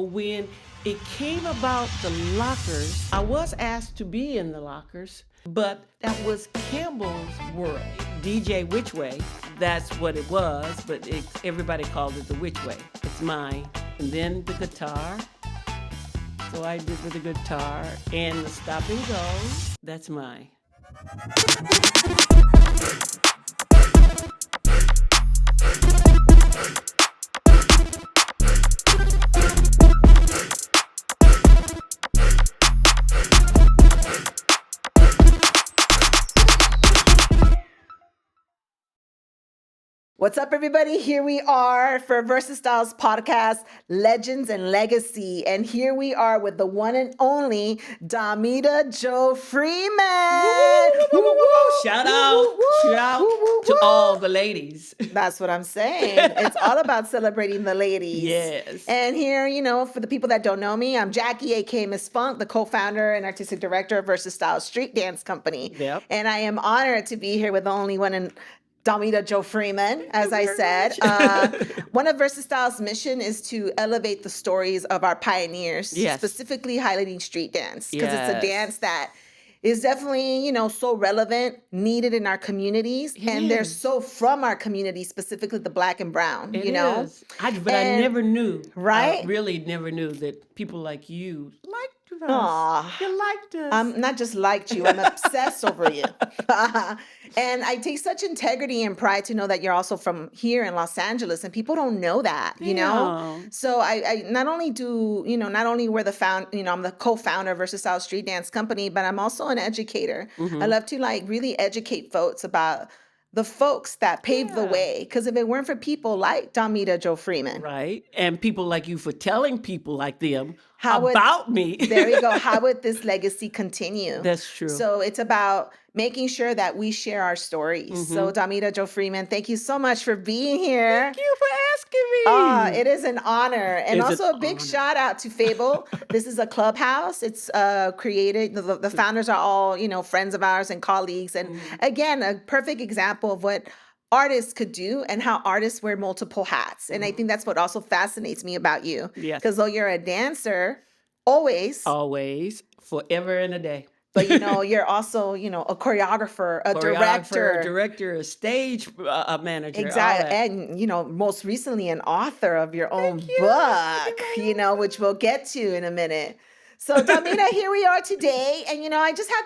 When it came about the lockers, I was asked to be in the lockers, but that was Campbell's world. DJ Which Way, that's what it was, but everybody called it the Which Way. It's mine. And then the guitar. So I did with the guitar and the stop and go. That's mine. What's up, everybody? Here we are for VersaStyles podcast, Legends and Legacy. And here we are with the one and only DAMITA Jo Freeman. Shout out to all the ladies. That's what I'm saying. It's all about celebrating the ladies. Yes. And here, for the people that don't know me, I'm Jackie, aka Miss Funk, the co-founder and artistic director of VersaStyles Street Dance Company. Yep. And I am honored to be here with the only one and DAMITA Jo Freeman, as I said. One of VersaStyles' mission is to elevate the stories of our pioneers, specifically highlighting street dance, because it's a dance that is definitely, so relevant, needed in our communities, and they're so from our community, specifically the Black and Brown, It is. I never knew. Right? I really never knew that people like you liked us. Aw. You liked us. I'm not just liked you, I'm obsessed over you. And I take such integrity and pride to know that you're also from here in Los Angeles, and people don't know that, you know? So I not only we're I'm the co-founder of VersaStyles Street Dance Company, but I'm also an educator. I love to really educate folks about the folks that paved the way. Because if it weren't for people like DAMITA Jo Freeman. Right. And people like you for telling people like them about me. There you go. How would this legacy continue? That's true. So it's about making sure that we share our stories. So DAMITA Jo Freeman, thank you so much for being here. Thank you for asking me. It is an honor. And also a big shout out to Fable. This is a clubhouse. It's created, the founders are all, friends of ours and colleagues. And again, a perfect example of what artists could do and how artists wear multiple hats. And I think that's what also fascinates me about you. Yes. Because though you're a dancer, always, forever and a day. but you're also, a choreographer, a director, a stage manager. exactly, and most recently an author of your own book, which we'll get to in a minute. So DAMITA, here we are today, and I just have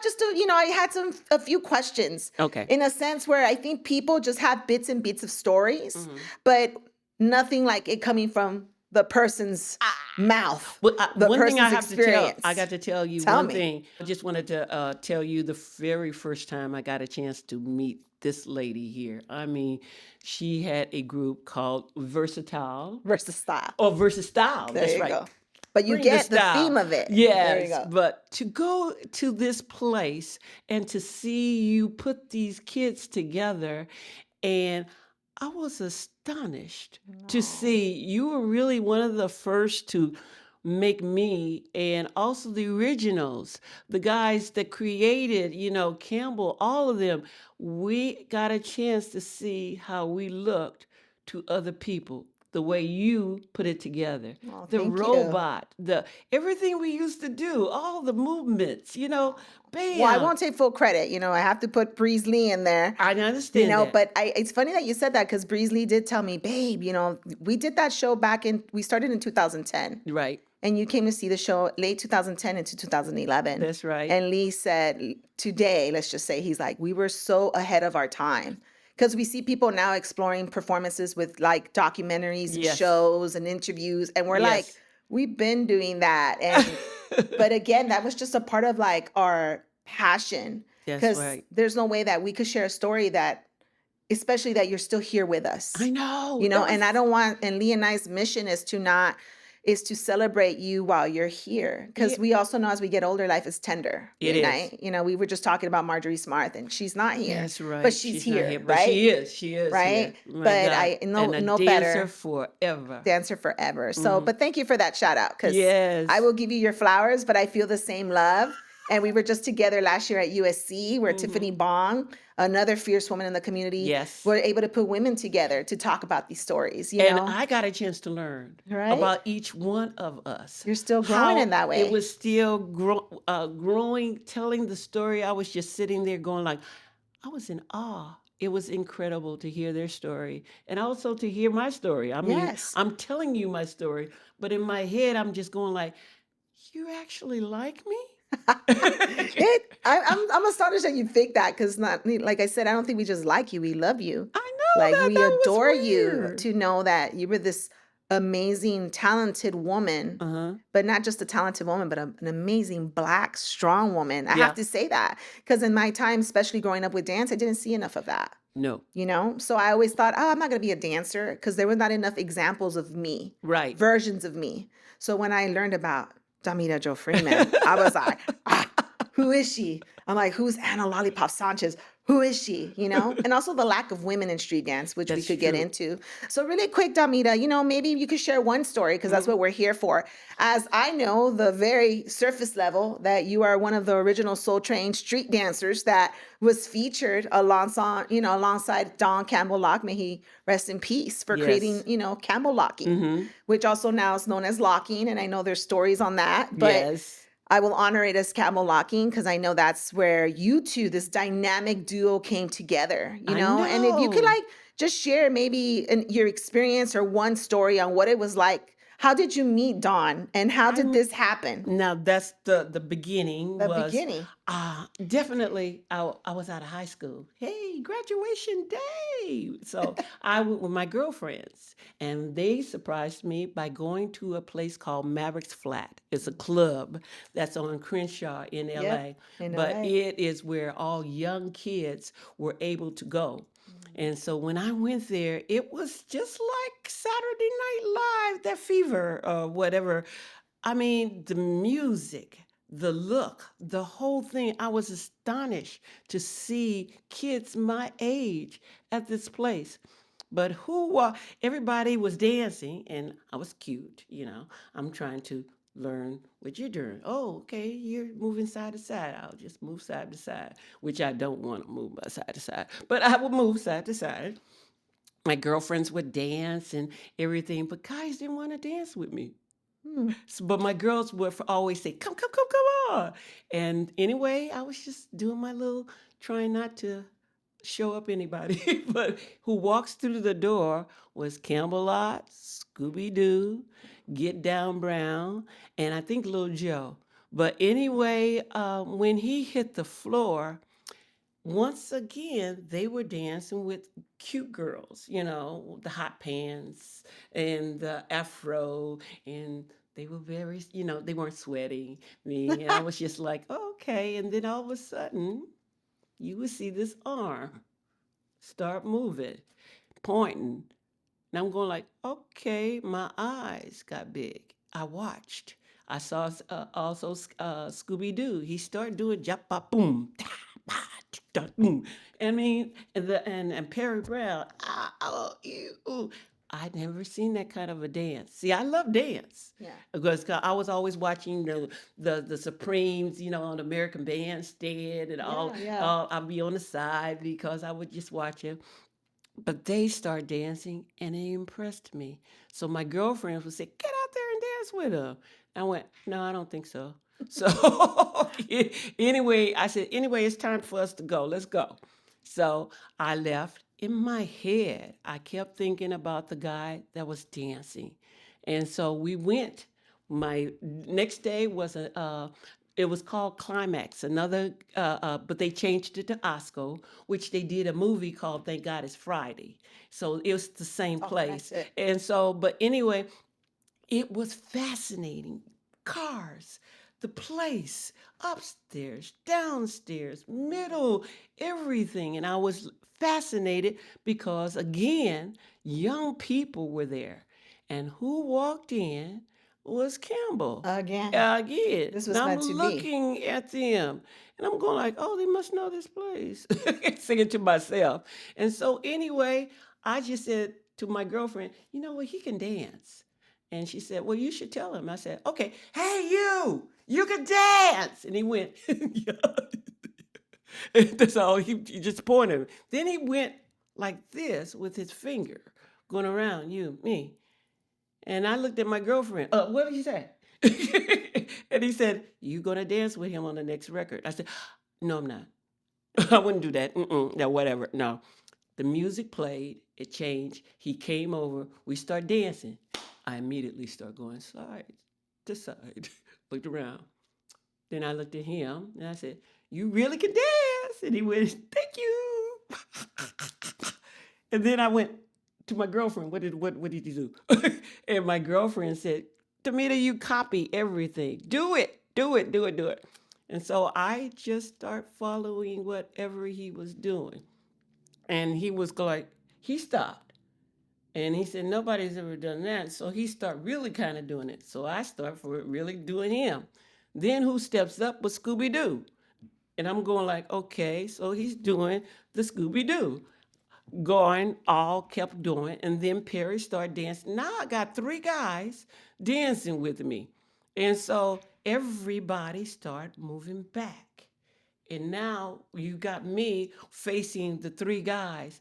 I had a few questions. Okay. In a sense where I think people just have bits and bits of stories, but nothing like it coming from the person's mouth. Well, the one person's thing I have experience. I got to tell you Tell one me. thing. I just wanted to tell you the very first time I got a chance to meet this lady here. I mean, she had a group called VersaStyle. VersaStyle. That's There you right. go. But you Bring get the style. theme of it. Yes, There you go. but to go to this place and to see you put these kids together, and I was astonished to see you were really one of the first to make me, and also the originals, the guys that created, Campbell, all of them. We got a chance to see how we looked to other people. The way you put it together, Oh, the thank you. robot, everything we used to do, all the movements, bam. Well, I won't take full credit. I have to put Breeze Lee in there. I understand that. But it's funny that you said that because Breeze Lee did tell me, babe, we did that show we started in 2010. Right. And you came to see the show late 2010 into 2011. That's right. And Lee said, today, let's just say, he's like, we were so ahead of our time. Because we see people now exploring performances with documentaries and shows and interviews. And we're like, we've been doing that. And but again, that was just a part of our passion. That's right. There's no way that we could share a story especially that you're still here with us. I know. And I don't want, and Lee and I's mission is to celebrate you while you're here. Because we also know as we get older, life is tender. It is. We were just talking about Marjorie Smart, and she's not here. That's right. But she's here, but right? She is. Right? Here. My But God. I know and a no dancer better. forever. Dancer forever. So, but thank you for that shout out. Because Yes. I will give you your flowers, but I feel the same love. And we were just together last year at USC, where Tiffany Mm-hmm. Bong, another fierce woman in the community, Yes. were able to put women together to talk about these stories, you And know? I got a chance to learn Right? about each one of us, You're still growing in how that it way. was still growing, telling the story. I was just sitting there going like, I was in awe. It was incredible to hear their story and also to hear my story. I mean, Yes. I'm telling you my story, but in my head, I'm just going like, you actually like me? I'm astonished that you think that, because not like I said, I don't think we just like you, we love you. I know Like, that we that was adore you weird. to know that you were this amazing, talented woman, Uh-huh. but not just a talented woman, but an amazing Black, strong woman. I have Yeah. to say that, because in my time, especially growing up with dance, I didn't see enough of that, No. you know? So I always thought, oh, I'm not going to be a dancer, because there were not enough examples of me, Right. versions of me. So when I learned about Damita Jo Freeman, I was like, who is she? I'm like, who's Anna Lollipop Sanchez? Who is she? You know? And also the lack of women in street dance, which we That's could get true. into. So really quick, Damita, you know, maybe you could share one story, because that's what we're here for. As I know, the very surface level, that you are one of the original Soul Train street dancers that was featured alongside, you know, alongside Don Campbell, may he rest in peace, for creating, Yes. you know, Campbellocking, Mm-hmm. which also now is known as locking. And I know there's stories on that, but Yes. I will honor it as Campbellocking, because I know that's where you two, this dynamic duo, came together, you I know? And if you could, know. like, just share maybe your experience or one story on what it was like. How did you meet Dawn, and how did I'm this happen? Now that's the beginning The was beginning. definitely I was out of high school. Hey, graduation day. So I went with my girlfriends and they surprised me by going to a place called Maverick's Flat. It's a club that's on Crenshaw in Yep, LA, in but LA. it is where all young kids were able to go. And so when I went there, it was just like Saturday Night Live, that fever or whatever. I mean, the music, the look, the whole thing. I was astonished to see kids my age at this place. But everybody was dancing, and I was cute, you know. I'm trying to learn what you're doing. Oh, okay, you're moving side to side. I'll just move side to side, which I don't want to move by side to side, but I will move side to side. My girlfriends would dance and everything, but guys didn't want to dance with me. Hmm. But my girls would always say, "Come, come, come, come on!" And anyway, I was just doing my little, trying not to show up anybody. But who walks through the door was Campbellock, Scooby-Doo, Get Down Brown, and I think Little Joe. But anyway, when he hit the floor, once again, they were dancing with cute girls, you know, the hot pants and the afro, and they were very, you know, they weren't sweating me. And I was just like, okay. And then all of a sudden, you would see this arm start moving, pointing. And I'm going like, okay, my eyes got big. I watched. I saw also Scooby Doo. He started doing jump boom, ta, pa, da, boom. I mean, and Perry Brown. Ah, oh, ew, ooh. I'd never seen that kind of a dance. See, I love dance Yeah. because I was always watching the Supremes, you know, on American Bandstand and all. Yeah, yeah. I'd be on the side because I would just watch him. But they started dancing and it impressed me. So my girlfriends would say, "Get out there and dance with them." I went, "No, I don't think so." So anyway, I said, "Anyway, it's time for us to go. Let's go." So I left. In my head, I kept thinking about the guy that was dancing. And so we went. My next day was it was called Climax, but they changed it to Osco, which they did a movie called Thank God It's Friday. So it was the same Oh, that's place. it. And so, but anyway, it was fascinating. Cars, the place, upstairs, downstairs, middle, everything. And I was fascinated because, again, young people were there. And who walked in was Campbell. Again, Again. this And was I'm meant to be. looking at them and I'm going like, oh, they must know this place. Singing to myself. And so anyway, I just said to my girlfriend, you know what, he can dance. And she said, well, you should tell him. I said, okay, hey, you can dance. And he went, yeah. That's all. He just pointed. Then he went like this with his finger going around you, me. And I looked at my girlfriend. What did he say? And he said, you going to dance with him on the next record? I said, no, I'm not. I wouldn't do that. No, whatever. No. The music played. It changed. He came over. We start dancing. I immediately start going side to side. Looked around. Then I looked at him and I said, you really can dance. And he went, thank you. And then I went to my girlfriend. What did you do? And my girlfriend said, DAMITA, you copy everything. Do it. Do it. Do it. Do it. And so I just start following whatever he was doing. And he was like, he stopped. And he said, nobody's ever done that. So he started really kind of doing it. So I start for really doing him. Then who steps up was Scooby-Doo. And I'm going like, okay, so he's doing the Scooby-Doo. Going, all kept doing. And then Perry started dancing. Now I got 3 guys dancing with me. And so everybody started moving back. And now you got me facing the 3 guys.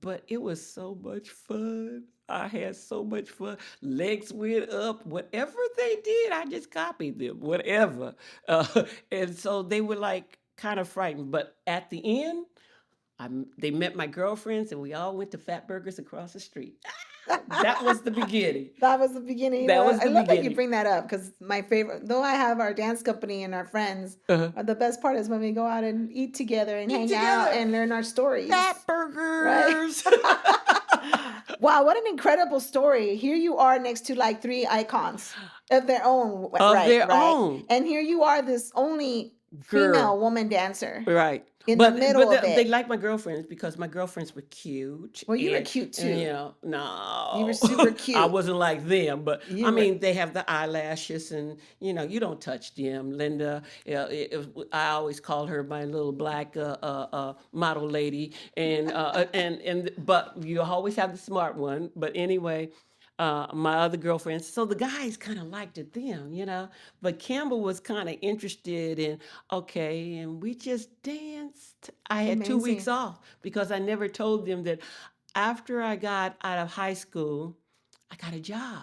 But it was so much fun. I had so much fun. Legs went up. Whatever they did, I just copied them. Whatever. And so they were like kind of frightened. But at the end, they met my girlfriends and we all went to Fat Burgers across the street. That was the beginning. That was the beginning. You That know, was I the love that you beginning. bring that up because my favorite, though I have our dance company and our friends, the best part is when we go out and eat together and hang out and learn our stories. Fat Burgers. Wow, what an incredible story. Here you are next to like 3 icons of their own. Of their own. And here you are, this only female woman dancer. Right. In the middle of it. They liked my girlfriends because my girlfriends were cute. Well, you were cute too. You know, no. You were super cute. I wasn't like them, but I mean, they have the eyelashes and, you know, you don't touch them. Linda, I always called her my little black model lady. But you always have the smart one. But anyway, my other girlfriends. So the guys kind of liked it them, you know. But Campbell was kind of interested in, okay, and we just danced. I had 2 weeks off because I never told them that after I got out of high school, I got a job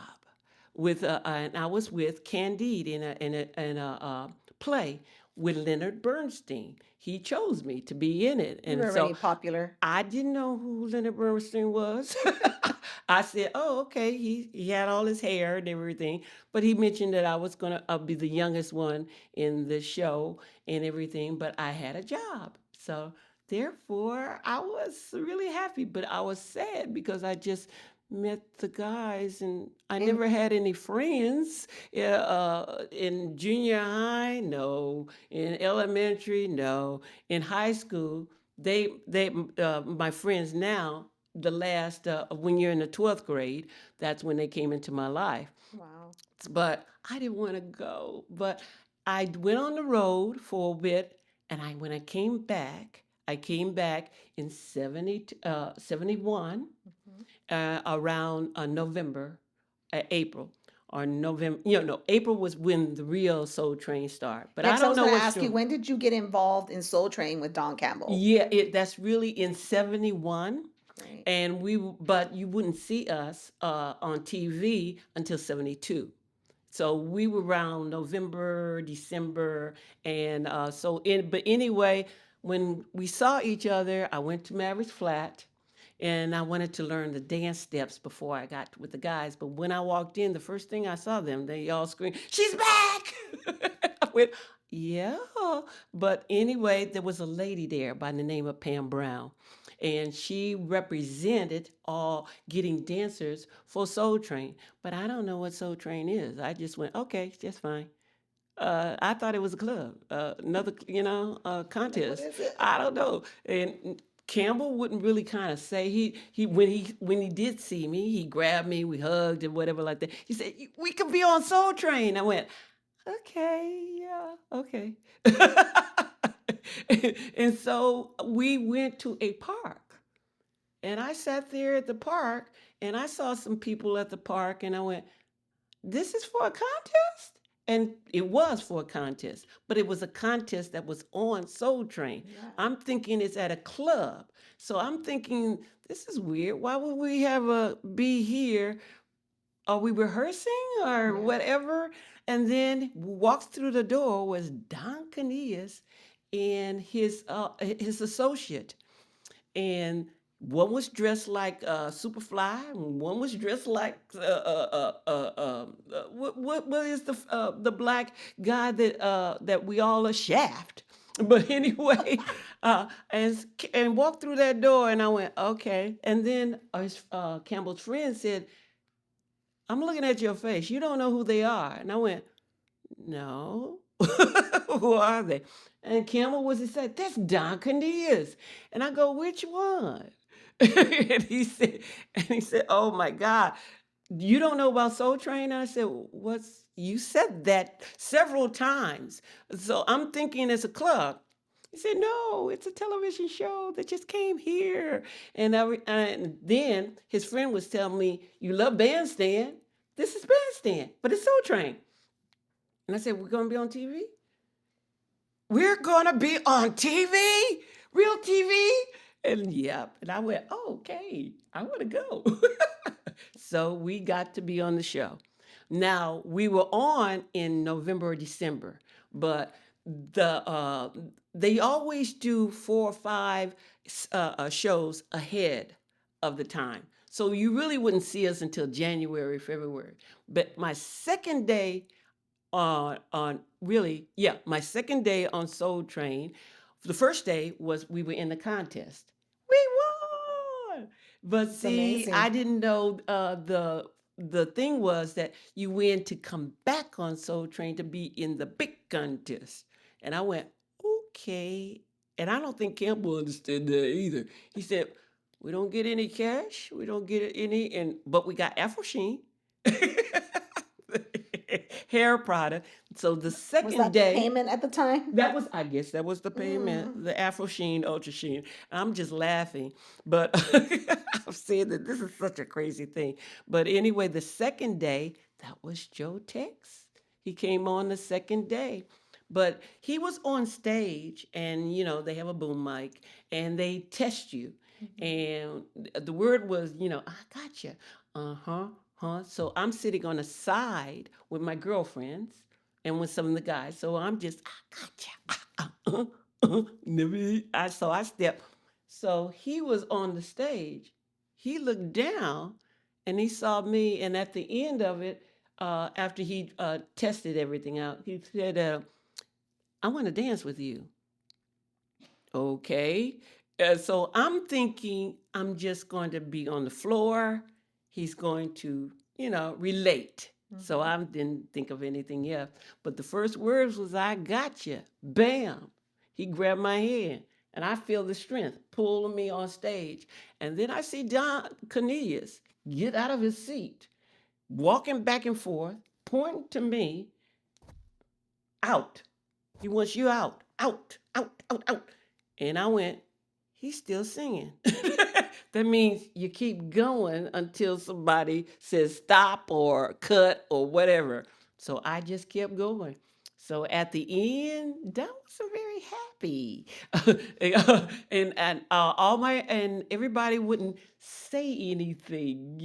with, and I was with Candide in a play with Leonard Bernstein. He chose me to be in it. And you were already popular. I didn't know who Leonard Bernstein was. I said, oh, okay. He had all his hair and everything. But he mentioned that I was going to be the youngest one in the show and everything. But I had a job. So therefore, I was really happy. But I was sad because I just met the guys and I never had any friends in junior high. No. In elementary. No. In high school, my friends now, the last, when you're in the 12th grade, that's when they came into my life. Wow. But I didn't want to go. But I went on the road for a bit. And when I came back in 71, around November, April. Or November, April was when the real Soul Train started. But I don't know what. I was going to ask you, when did you get involved in Soul Train with Don Campbell? Yeah, that's really in 71. Great. And but you wouldn't see us on TV until 72. So we were around November, December, and but anyway, when we saw each other, I went to Maverick's flat. And I wanted to learn the dance steps before I got with the guys. But when I walked in, the first thing I saw them, they all screamed, "She's back!" I went, yeah. But anyway, there was a lady there by the name of Pam Brown. And she represented all getting dancers for Soul Train. But I don't know what Soul Train is. I just went, okay, that's fine. I thought it was a club, another, contest. What is it? I don't know. And Campbell wouldn't really kind of say when he did see me, he grabbed me, we hugged and whatever like that. He said, "We could be on Soul Train." I went, "Okay, yeah, okay." And so we went to a park, and I sat there at the park, and I saw some people at the park, and I went, this is for a contest? And it was for a contest, but it was a contest that was on Soul Train. Yeah. I'm thinking it's at a club. So I'm thinking, this is weird. Why would we have a be here? Are we rehearsing or whatever? And then walks through the door was Don Canillas and his associate, and one was dressed like Superfly, and one was dressed like what is the black guy that we all are Shaft. But anyway, and walked through that door, and I went okay. And then Campbell's friend said, "I'm looking at your face. You don't know who they are." And I went, "No." Who are they? And Campbell was, he said, "That's Don Canillas." And I go, "Which one?" and he said, "Oh my God, you don't know about Soul Train?" And I said, "What's, you said that several times. So I'm thinking it's a club." He said, "No, it's a television show that just came here." And then his friend was telling me, "You love Bandstand. This is Bandstand, but it's Soul Train." And I said, "We're going to be on TV?" "We're going to be on TV? Real TV?" And yep. And I went, "Oh, okay, I want to go." So we got to be on the show. Now, we were on in November or December, but they always do 4 or 5 shows ahead of the time. So you really wouldn't see us until January, February. But my second day my second day on Soul Train, the first day was we were in the contest. We won. But It's see, I amazing. didn't know the thing was that you win to come back on Soul Train to be in the big contest. And I went, okay. And I don't think Campbell understood that either. He said, "We don't get any cash. We don't get any, but we got Afro Sheen." Hair product. So the Was second that the day, payment at the time? that was, I guess that was the payment, Mm. the Afro Sheen, Ultra Sheen. I'm just laughing, but I'm saying that this is such a crazy thing. But anyway, the second day, that was Joe Tex. He came on the second day. But he was on stage, and they have a boom mic and they test you. And the word was, "I got you." Uh huh, huh. So I'm sitting on a side with my girlfriends and with some of the guys. So I'm just, "I got you." So I stepped. So he was on the stage. He looked down and he saw me. And at the end of it, after he tested everything out, he said, "I want to dance with you." Okay. So I'm thinking I'm just going to be on the floor. He's going to, relate. So I didn't think of anything else. But the first words was, "I got you." Bam. He grabbed my hand. And I feel the strength pulling me on stage. And then I see Don Cornelius get out of his seat, walking back and forth, pointing to me, "Out. He wants you out, out, out, out, out." And I went, "He's still singing." That means you keep going until somebody says stop or cut or whatever. So I just kept going. So at the end, Don wasn't very happy, and everybody wouldn't say anything,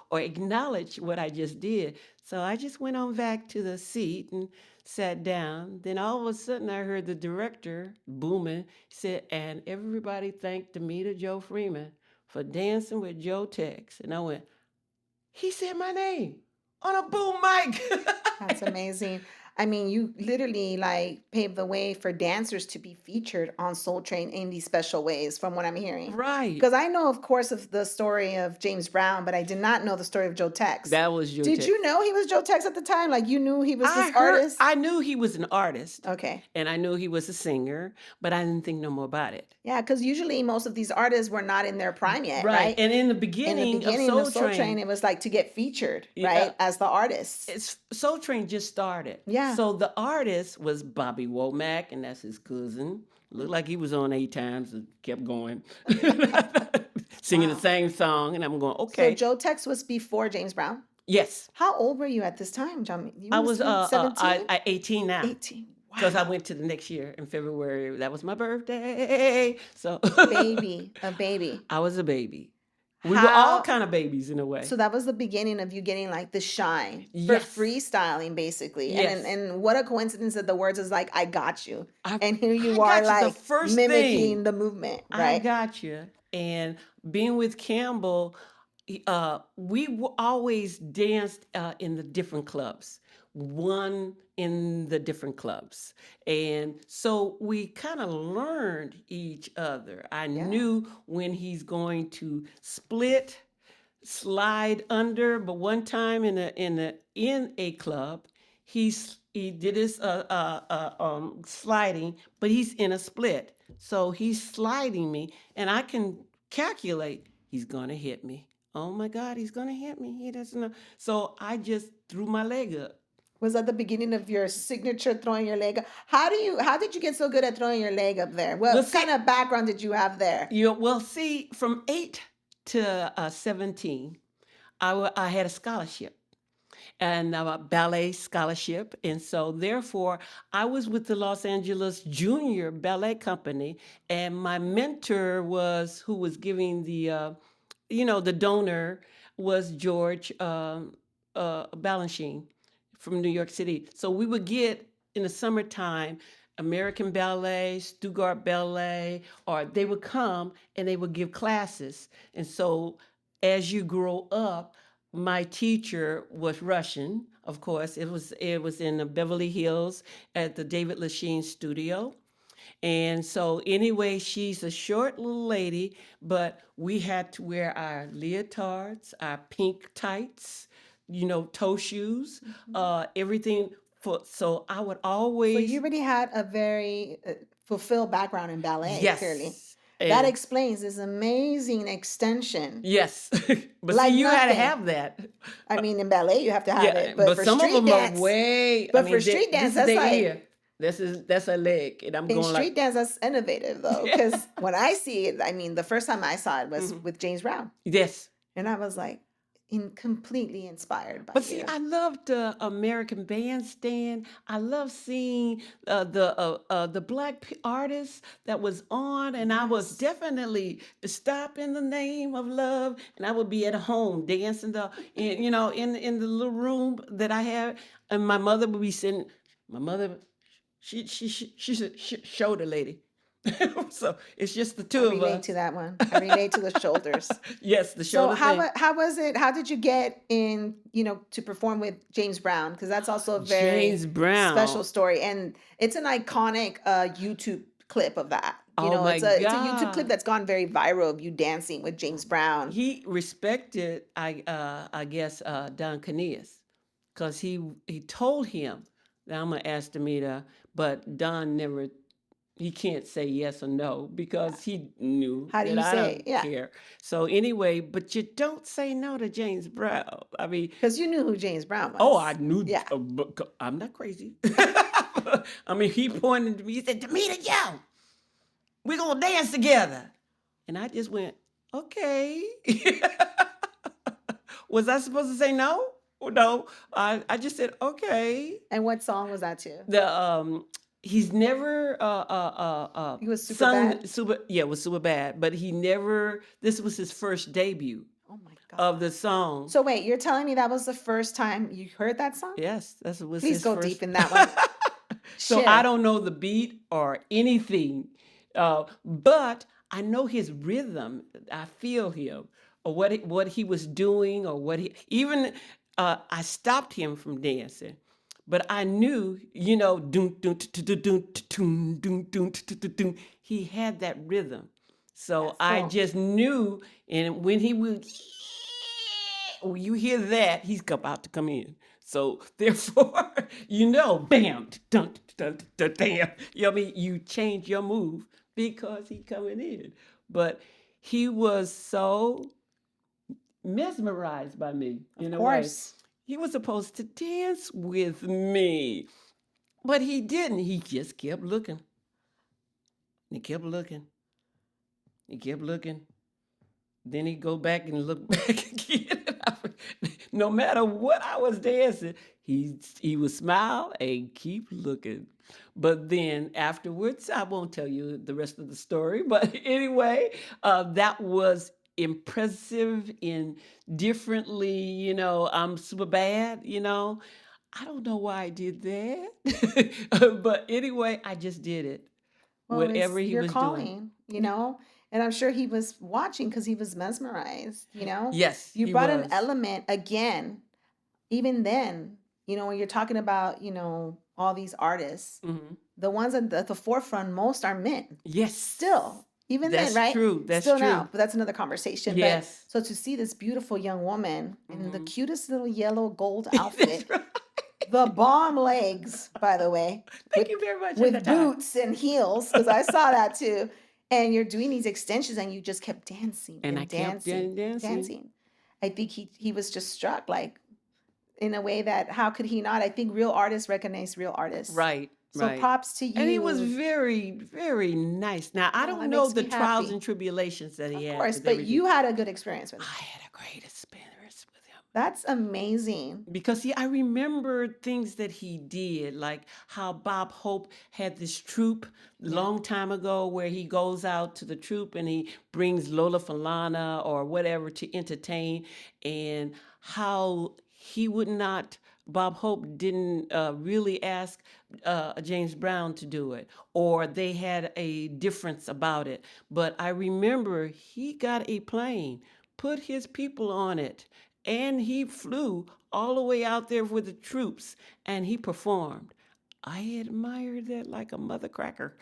or acknowledge what I just did. So I just went on back to the seat and sat down. Then all of a sudden, I heard the director booming. He said, "And everybody thanked DAMITA Jo Freeman for dancing with Joe Tex." And I went, "He said my name on a boom That's mic." amazing. I mean, you literally like paved the way for dancers to be featured on Soul Train in these special ways, from what I'm hearing. Right. Because I know, of course, of the story of James Brown, but I did not know the story of Joe Tex. That was Joe Did Tex. you know he was Joe Tex at the time? Like you knew he was this artist? I knew he was an artist Okay. and I knew he was a singer, but I didn't think no more about it. Yeah, because usually most of these artists were not in their prime yet, Right. right? And in the In the beginning of beginning of Soul Soul Train, Train, it was like to get featured, yeah, right? As the artists. Soul Train just started. Yeah. So the artist was Bobby Womack, and that's his cousin. Looked like he was on 8 times and kept going, singing the Wow. same song. And I'm going, So okay. Joe Tex was before James Brown? Yes. How old were you at this time, John? You I must was have been 17? 18 now. 18. Because I Wow. went to the next year in February. That was my birthday. So Baby, a baby. I was a baby. We were all How, kind of babies in a way. so that was the beginning of you getting like the shine for Yes. freestyling, basically. Yes. And what a coincidence that the words is like, I got you. I, And here you I are got you. The like first mimicking thing, the movement, I right? got you. And being with Campbell, always danced in the different clubs, one in the different clubs. And so we kind of learned each other. I Yeah. knew when he's going to split, slide under, but one time in a club, he did his sliding, but he's in a split. So he's sliding me, and I can calculate he's gonna hit me. Oh my God, he's gonna hit me. He doesn't know. So I just threw my leg up. Was that the beginning of your signature throwing your leg up? How did you get so good at throwing your leg up there? Well, What see, kind of background did you have there? see, from 8 to 17, I had a scholarship and a ballet scholarship. And so, therefore, I was with the Los Angeles Junior Ballet Company, and my mentor was who was giving the donor was George Balanchine from New York City. So we would get in the summertime American Ballet, Stuttgart Ballet, or they would come and they would give classes. And so as you grow up, my teacher was Russian, of course. It was in the Beverly Hills at the David Lachine studio. And so, anyway, she's a short little lady, but we had to wear our leotards, our pink tights, toe shoes, everything. So I would So always, you already had a very fulfilled background in ballet, clearly. yes, That and explains this amazing extension. yes, but see, Like you had to nothing. have that. I mean, in ballet, you have to have Yeah, it. But but for some of street them are dance, way. I but mean, for street this dance, is that's their like, ear. That's a leg, and I'm in going street like, dance, that's innovative though. yeah. Because when I see it, I mean, the first time I saw it was Mhm. with James Brown. Yes. And I was like, completely inspired by But see, you. I loved the American Bandstand. I love seeing the black artists that was on, and I was Yes. definitely stop in the name of love, and I would be at home dancing in the little room that I had, and my mother would be sitting. My mother, she's a shoulder lady, so it's just the I two of relate to us. that one. I relate to the shoulders. Yes, the So shoulder thing. how was it? How did you get in, to perform with James Brown? Because that's also a very James special Brown. story, and it's an iconic YouTube clip of that. Oh my It's a YouTube clip God. that's gone very viral of you dancing with James Brown. He respected, I guess, Don Campbell, because he told him that I'm gonna ask Damita, but Don never. He can't say yes or no because he knew How do that you I say? don't Yeah, care. So anyway, but you don't say no to James Brown. I mean, because you knew who James Brown oh, was. I knew. Yeah. I'm not crazy. I mean, he pointed to me. He said, "Damita, yo, we're gonna dance together," and I just went, "Okay." Was I supposed to say no? No, I just said okay. And what song was that to? He's never He was super sung bad. it was super bad, but he never. This was his first debut Oh my of God. the song. So wait, you're telling me that was the first time you heard that song? Yes, that was Please his go first. deep in that one. So I Share. don't know the beat or anything, but I know his rhythm. I feel him, or what he was doing, or what he even. I stopped him from dancing, but I knew, doom doom doom doom doom doom doom doom. He had that rhythm, so I So just knew. And when he would, when you hear that, he's about to come in. So therefore, bam, dun, dun, dun, dun, damn. You know what I mean? You change your move because he coming in. But he was so mesmerized by me of in a way. course. He was supposed to dance with me, but he didn't. He just kept looking. He kept looking. He kept looking. Then he'd go back and look back again. No matter what I was dancing, he would smile and keep looking. But then afterwards, I won't tell you the rest of the story. But anyway, that was impressive in differently, I'm super bad, I don't know why I did that. But anyway, I just did it. Well, Whatever it's he your was doing. calling, and I'm sure he was watching because he was mesmerized. Yes, You he brought an was. element again, even then, when you're talking about, all these artists, Hmm. the ones at the forefront most are men. Yes, Still, even then, that's right? true. That's Still now, true. but that's another conversation. But Yes. so to see this beautiful young woman in the Hmm. cutest little yellow gold That's outfit, right. the bomb legs, by the way, Thank you very much, with Anita. boots and heels, because I saw that too. And you're doing these extensions, and you just kept dancing And I and kept dancing, dancing. dancing. I think he was just struck, like in a way that how could he not? I think real artists recognize real artists. Right, So right. props to And he was you. very, very nice. Now, I Oh, don't that know makes the me trials happy. and tribulations that he Of had course, with but everything. you had a good experience with I him. had a great experience with him. That's amazing. Because I remember things that he did, like how Bob Hope had this troupe Yeah. long time ago where he goes out to the troupe and he brings Lola Falana or whatever to entertain, and how he would not, Bob Hope didn't really ask James Brown to do it, or they had a difference about it. But I remember he got a plane, put his people on it, and he flew all the way out there with the troops and he performed. I admired that like a mother cracker.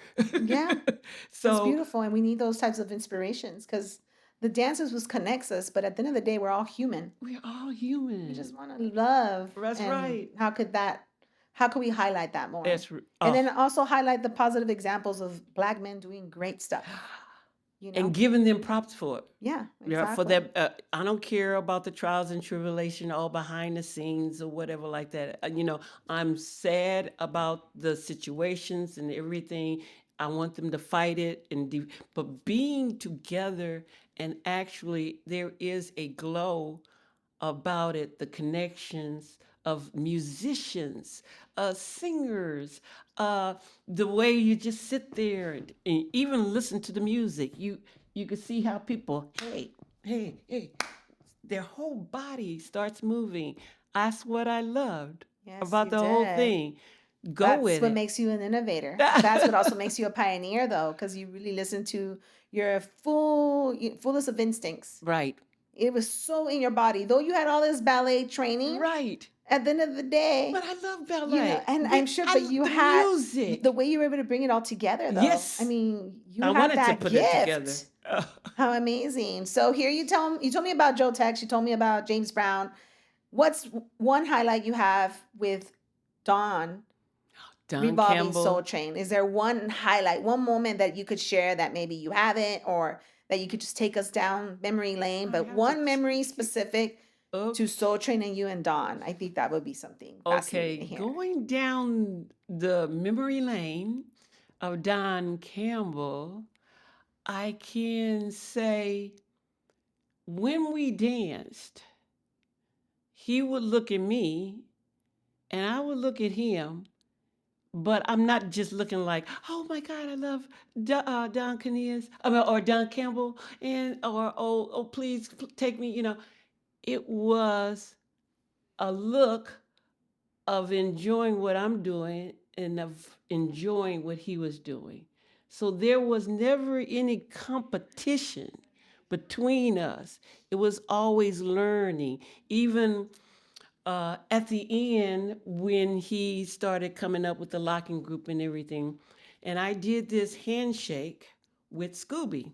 Yeah, that's So beautiful, and we need those types of inspirations because the dances was connects us, but at the end of the day, we're all human. we're all We human. just want to love, That's and right. how could we highlight that more? That's And then oh, also highlight the positive examples of Black men doing great stuff. and giving them props for it. Yeah, Yeah, for exactly. that, I don't care about the trials and tribulation, all behind the scenes or whatever like that. I'm sad about the situations and everything. I want them to fight it, but being together and actually there is a glow about it, the connections of musicians, singers, the way you just sit there and even listen to the music. You can see how people, hey, hey, hey, their whole body starts moving. That's what I loved Yes, about you the whole did. thing. Go That's with what it. makes you an innovator. That's what also makes you a pioneer, though, because you really listen to your fullest of instincts. Right, It was so in your body. Though you had all this ballet training, right. at the end of the day, But I love ballet. and I'm sure, I but love you the had the music. way you were able to bring it all together, though. I Yes, mean, you I had wanted to that put it together. gift. How amazing. So here you told me about Joe Tex, you told me about James Brown. What's one highlight you have with Don Don revolving Soul Campbell. Train? Is there one highlight, one moment that you could share that maybe you haven't, or that you could just take us down memory lane, I but have to one memory take you specific up. to Soul Train and you and Don? I think that would be something Okay, fascinating to hear. going down the memory lane of Don Campbell, I can say when we danced, he would look at me and I would look at him, but I'm not just looking like, oh my God, I love Don Canez, or Don Campbell, and or oh please take me. It was a look of enjoying what I'm doing and of enjoying what he was doing. So there was never any competition between us. It was always learning. Even at the end, when he started coming up with the locking group and everything, and I did this handshake with Scooby.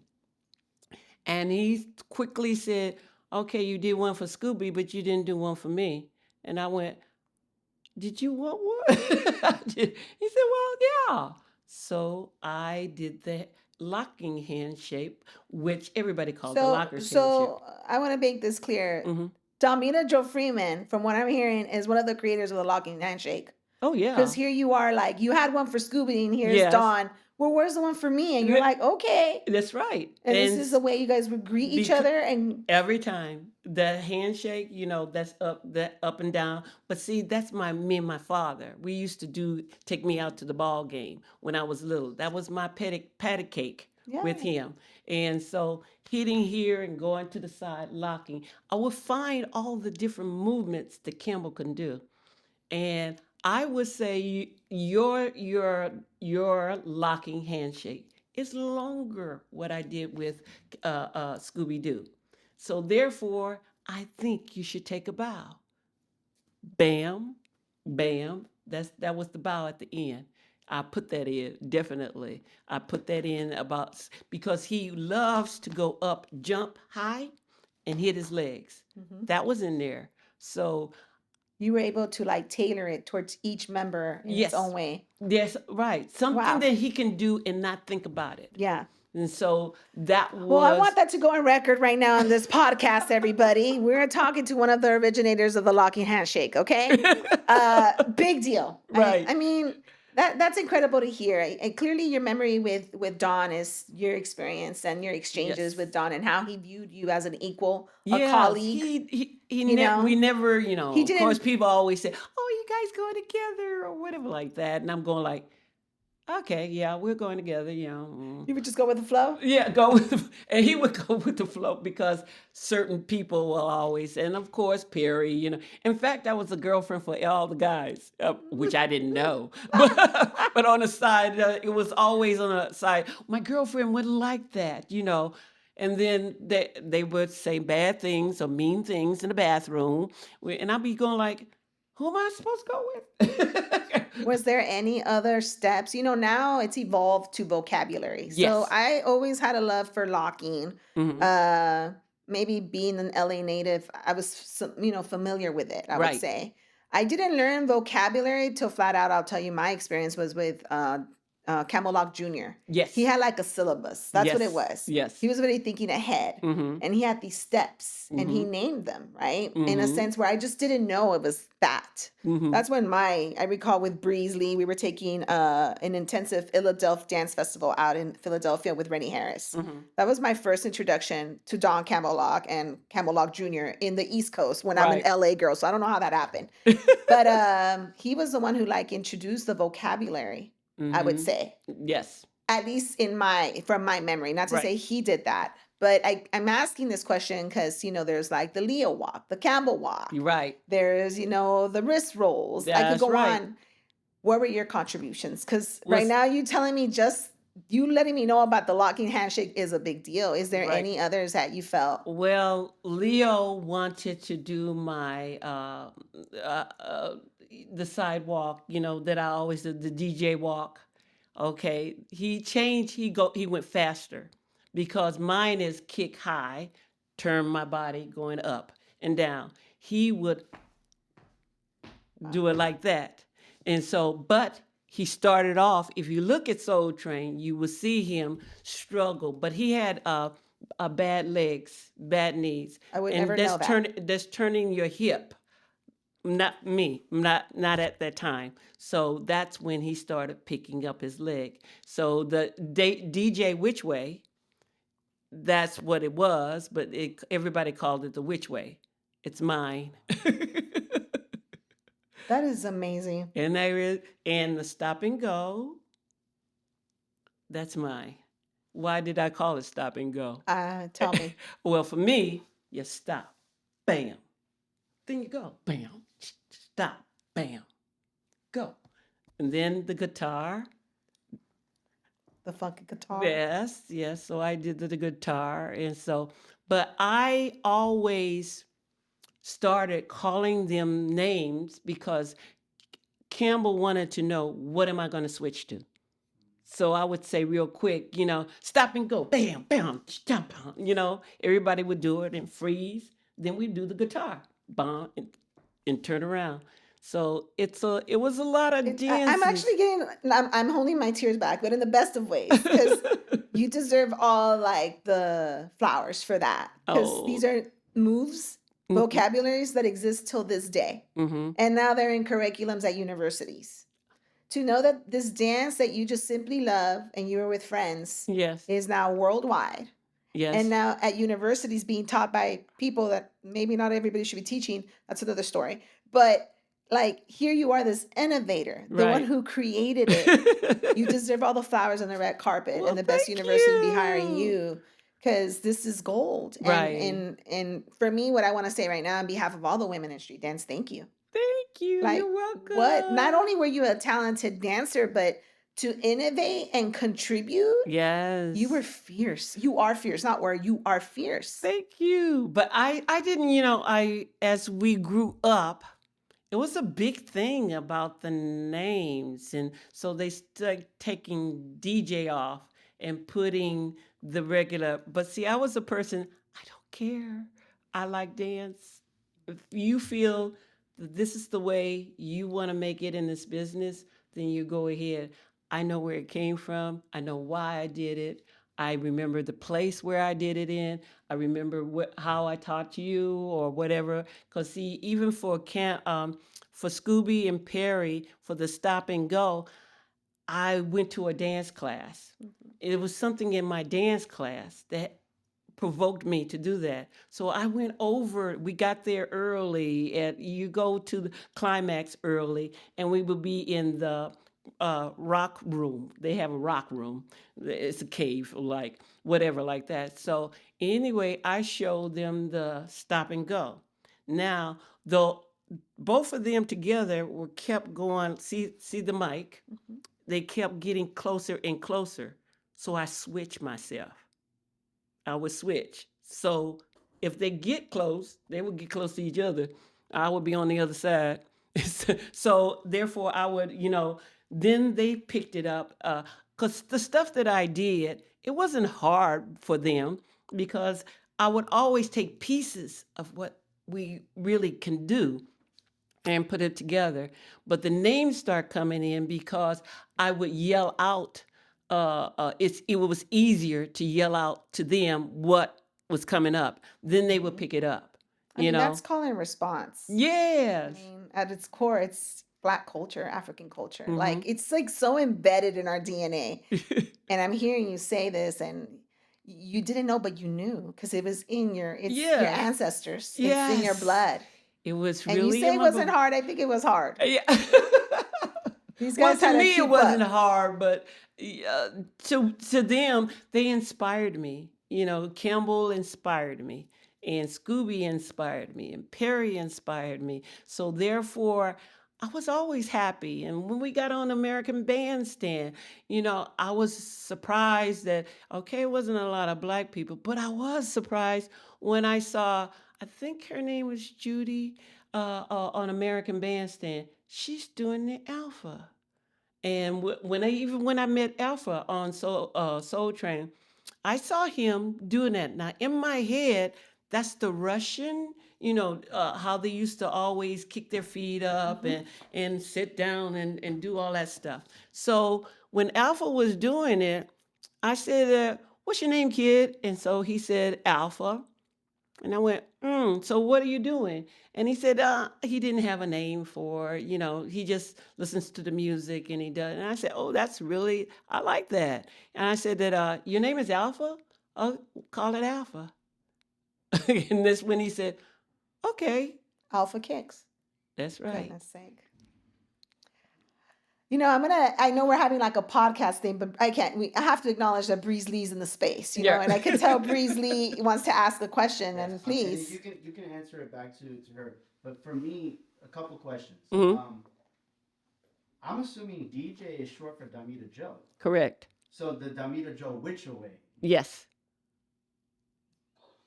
And he quickly said, okay, you did one for Scooby, but you didn't do one for me. And I went, did you want one? He said, well, yeah. So I did the locking handshake, which everybody called the locker's handshake. I want to make this clear. Hmm. Damita Jo Freeman, from what I'm hearing, is one of the creators of the Locking Handshake. Oh, Because yeah. here you are, like, you had one for Scooby, and here's Yes. Dawn. Well, where's the one for me? And you're like, okay. That's right. And this is the way you guys would greet each other. And every time. the handshake, that's up and down. But see, that's me and my father. We used to take me out to the ball game when I was little. That was my patty cake with Yeah. him. And so hitting here and going to the side, locking. I would find all the different movements that Campbell can do. And I would say your locking handshake is longer what I did with Scooby Doo. So therefore, I think you should take a bow. Bam, bam. That was the bow at the end. I put that in definitely. I put that in because he loves to go up, jump high, and hit his legs. That was in there. So you were able to like tailor it towards each member in its own yes, way. yes, right. Something Wow. that he can do and not think about it. Yeah. And so that Well, I want was that to go on record right now on this podcast, everybody. We're talking to one of the originators of the Locking Handshake, okay? Big deal. right. I mean, that's incredible to hear. And clearly your memory with Don is your experience and your exchanges Yes. with Don and how he viewed you as an equal, a Yeah, colleague. we never, He of didn't course, people always say, "Oh, you guys going together" or whatever like that, and I'm going like, "Okay, yeah, we're going together." You would just go with the flow? Yeah, go with and he would go with the flow because certain people will always, and of course Perry. In fact, I was a girlfriend for all the guys, which I didn't know, but on the side, it was always on the side. My girlfriend wouldn't like that. And then they would say bad things or mean things in the bathroom, and I'd be going like, "Who am I supposed to go with?" Was there any other steps? Now it's evolved to vocabulary. So Yes. I always had a love for locking. Hmm. Maybe being an LA native, I was, familiar with it, I would Right. say. I didn't learn vocabulary till flat out. I'll tell you, my experience was with Campbellock Jr. Yes. He had like a syllabus. That's what it Yes. was. Yes. He was really thinking ahead. Mm-hmm. And he had these steps and he Mm-hmm. named them, right? In a Mm-hmm. sense where I just didn't know it was that. Mm-hmm. That's when I recall with Breezely, we were taking an intensive Philadelphia dance festival out in Philadelphia with Rennie Harris. Mm-hmm. That was my first introduction to Don Campbell and Campbellock Jr. in the East Coast when I'm an Right. LA girl. So I don't know how that happened. But he was the one who like introduced the vocabulary, I would Mm-hmm. say. Yes. At least from my memory. Not to Right. say he did that. But I'm asking this question because, there's like the Leo walk, the Campbell walk. You're right. There's, the wrist rolls. I could That's go right. on. What were your contributions? Because Well, right now you telling me just you letting me know about the locking handshake is a big deal. Is there Right. any others that you felt? Well, Leo wanted to do my the sidewalk, that I always did, the DJ walk. Okay, he changed. He went faster because mine is kick high, turn my body going up and down. He would do it like that, and so but. He started off. If you look at Soul Train, you will see him struggle. But he had bad legs, bad knees, I would and never know that. that's turning your hip. Not me, not at that time. So that's when he started picking up his leg. So the DJ Which Way, that's what it was, but everybody called it the Which Way. It's mine. That is amazing. And the Stop and Go, that's mine. Why did I call it Stop and Go? Tell me. Well, for me, you stop, bam, then you go, bam, stop, bam, go. And then the guitar. The funky guitar. Yes, yes. So I did the guitar. But I always started calling them names because Campbell wanted to know, what am I going to switch to? So I would say real quick, stop and go, bam, bam, jump, everybody would do it and freeze. Then we'd do the guitar, bam, and turn around. So it was a lot of dances. I'm actually I'm holding my tears back, but in the best of ways, because you deserve all like the flowers for that. Because these are moves, vocabularies that exist till this day. Mm-hmm. And now they're in curriculums at universities. To know that this dance that you just simply love and you were with friends Yes. is now worldwide. And Yes. now at universities being taught by people that maybe not everybody should be teaching. That's another story. But like here you are, this innovator, the one Right. who created it. You deserve all the flowers on the red carpet Well, and the best thank university to be hiring you. you because this is gold. And Right. for me, what I want to say right now on behalf of all the women in street dance, thank you. Thank you. Like You're what? Not welcome. only were you a talented dancer, but to innovate and contribute, you were Yes. fierce. You are fierce, not where you are fierce. Thank you. But I didn't, as we grew up, it was a big thing about the names. And so they started taking DJ off and putting the regular. But see, I was a person, I don't care. I like dance. If you feel that this is the way you want to make it in this business, then you go ahead. I know where it came from. I know why I did it. I remember the place where I did it in. I remember how I taught you or whatever. Because see, even for Scooby and Perry for the stop and go, I went to a dance class. Mhm. It was something in my dance class that provoked me to do that. So I went over, we got there early, and you go to the climax early, and we would be in the rock room. They have a rock room. It's a cave, like whatever, like that. So anyway, I showed them the stop and go. Now, though, both of them together were kept going. See the mic. Mhm. They kept getting closer and closer. So I switched myself. I would switch. So if they get close, they would get close to each other. I would be on the other side. So therefore, I would, then they picked it up. Because the stuff that I did, it wasn't hard for them because I would always take pieces of what we really can do and put it together. But the names start coming in because I would yell out. It was easier to yell out to them what was coming up. Then they would Mhm. pick it up. I mean, that's call and response. I Yes. mean, at its core, it's Black culture, African culture. Mm-hmm. Like it's like so embedded in our DNA. And I'm hearing you say this, and you didn't know, but you knew because it was in it's your Yes. ancestors. It's in your Yes. blood. It was And you really say in it my wasn't blood. hard. I think it was hard. Yeah. These Well, guys to had to me, it keep wasn't up. hard, but to them, they inspired me. Campbell inspired me, and Scooby inspired me, and Perry inspired me. So therefore, I was always happy. And when we got on American Bandstand, I was surprised that okay, it wasn't a lot of black people, but I was surprised when I saw. I think her name was Judy on American Bandstand. She's doing the alpha. And when I met Alpha on Soul Train, I saw him doing that. Now in my head, that's the Russian. How they used to always kick their feet up Hmm. and sit down and do all that stuff. So when Alpha was doing it, I said, "What's your name, kid?" And so he said, "Alpha." And I went, so what are you doing? And he said, he didn't have a name for, he just listens to the music and he does. And I said, oh, I like that. And I said that, your name is Alpha? Oh, call it Alpha. And that's when he said, okay, Alpha kicks. that's right. Goodness sake. I know we're having like a podcast thing, but I have to acknowledge that Breeze Lee's in the space, Yeah. and I could tell Breeze Lee wants to ask a question, Yes, and and please. you can answer it back to her. But for me, a couple questions. Hmm. I'm assuming DJ is short for Damita Joe. Correct. So the Damita Joe which way? Yes.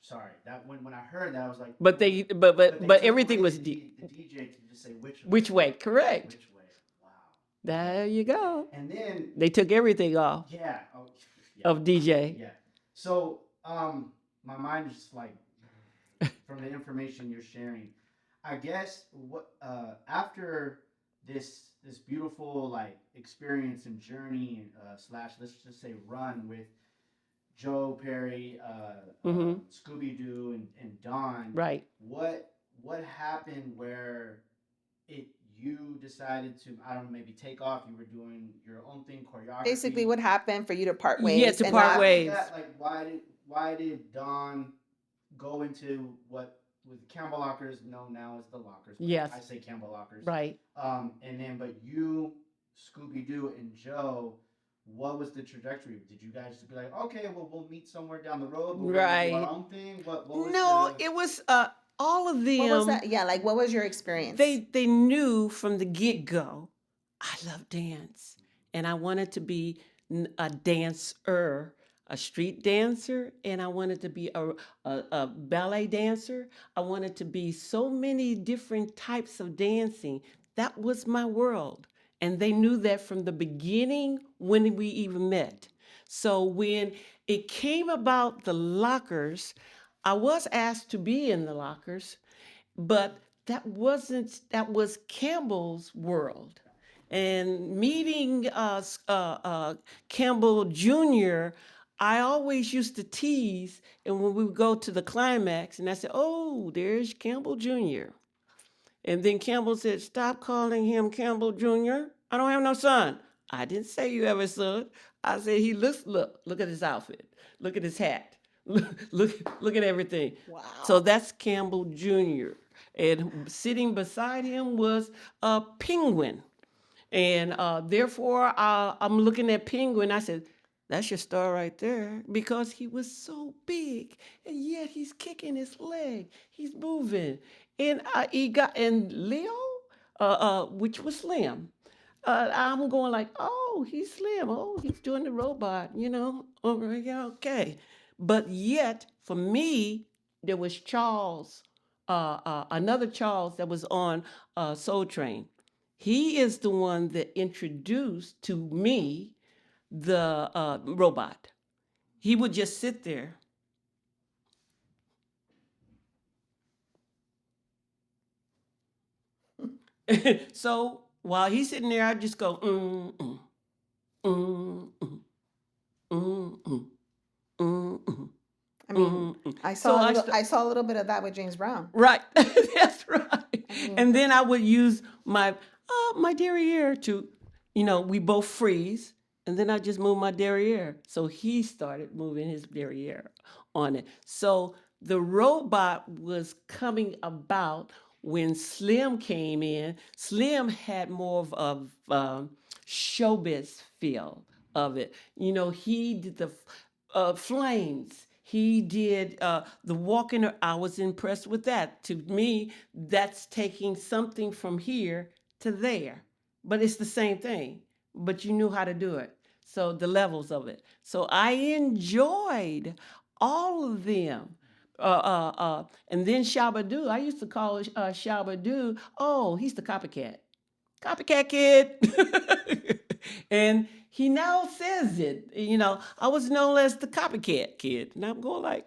Sorry, that when I heard that I was like. But they, but everything was the DJ to just say which way. which way? Correct. Which way? Wow. There you go. And then They took everything off yeah, oh, yeah, of DJ. yeah. So my mind is just like from the information you're sharing. I guess what after this beautiful like experience and journey slash let's just say run with Joe Perry, Hmm. Scooby Doo, and Don. Right. What happened where it you decided to I don't know maybe take off? You were doing your own thing, choreography. Basically, what happened for you to part Yeah, ways to and part not ways. Like why did Don go into what with Campbellockers known now as the Lockers? Yes. I say Campbellockers. Right. And then but you, Scooby Doo, and Joe, what was the trajectory? Did you guys just be like, okay, well, we'll meet somewhere down the road, but we're gonna do our Right. own thing? What was No, the it was all of What was them. that? Yeah, like what was your experience? They knew from the get-go, I love dance. And I wanted to be a dancer, a street dancer, and I wanted to be a ballet dancer. I wanted to be so many different types of dancing. That was my world. And they knew that from the beginning when we even met. So when it came about the lockers, I was asked to be in the lockers, but that was Campbell's world. And meeting Campbell Jr., I always used to tease, and when we would go to the climax, and I said, "Oh, there's Campbell Jr." And then Campbell said, "Stop calling him Campbell Jr. I don't have no son." I didn't say you have a son. I said he look at his outfit. Look at his hat. Look at everything. Wow. So that's Campbell Jr. And sitting beside him was a penguin. And therefore, I'm looking at Penguin. I said, "That's your star right there," because he was so big, and yet he's kicking his leg, he's moving, and he got and Leo, which was Slim. I'm going like, "Oh, he's Slim. Oh, he's doing the robot, you know. Oh, yeah, okay." But yet, for me, there was Charles, another Charles that was on Soul Train. He is the one that introduced to me the robot. He would just sit there. So while he's sitting there, I just go, mm, mm, mm, mm. I mean, I saw a little bit of that with James Brown. Right, that's right. And then I would use my derriere to, we both freeze, and then I just move my derriere. So he started moving his derriere on it. So the robot was coming about when Slim came in. Slim had more of showbiz feel of it. He did the flames. He did the walking. I was impressed with that. To me, that's taking something from here to there, but it's the same thing. But you knew how to do it. So the levels of it. So I enjoyed all of them. And then Shabba-Doo. I used to call Shabba-Doo. Oh, he's the copycat. Copycat Kid. And he now says it. I was known as the Copycat Kid. And I'm going like,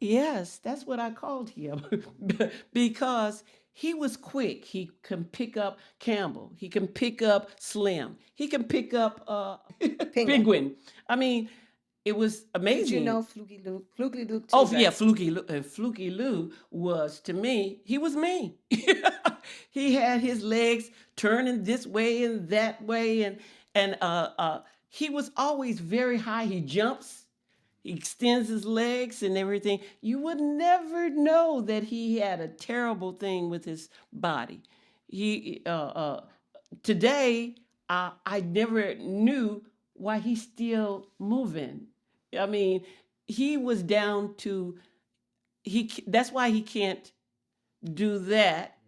yes, that's what I called him. Because he was quick. He can pick up Campbell. He can pick up Slim. He can pick up Penguin. I mean, it was amazing. Did you know Fluky Luke? Fluky Luke too, Oh, right? yeah, Fluky Lou. And Fluky Lou was, to me, he was me. He had his legs turning this way and that way. And he was always very high. He jumps. He extends his legs and everything. You would never know that he had a terrible thing with his body. He today I never knew why he's still moving. I mean, he was down to that's why he can't do that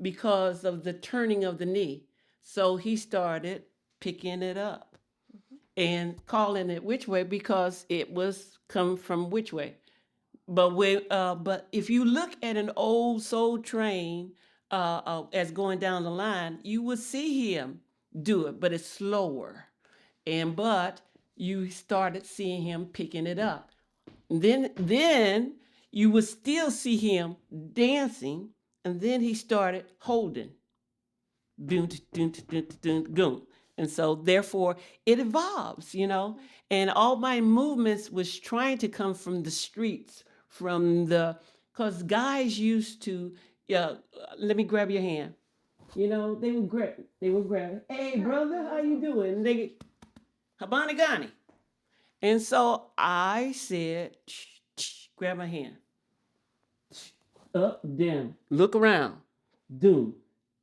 because of the turning of the knee. So he started picking it up and calling it which way because it was come from which way. But if you look at an old Soul Train as going down the line, you will see him do it, but it's slower. But you started seeing him picking it up. Then you would still see him dancing, and then he started holding. Boom, dun, dun, dun, dun, dun. And so therefore it evolves, and all my movements was trying to come from the streets, because guys used to, let me grab your hand. They would grab, "Hey brother, how you doing?" And they Habani Gani. And so I said, grab my hand. Up, down, look around, doom,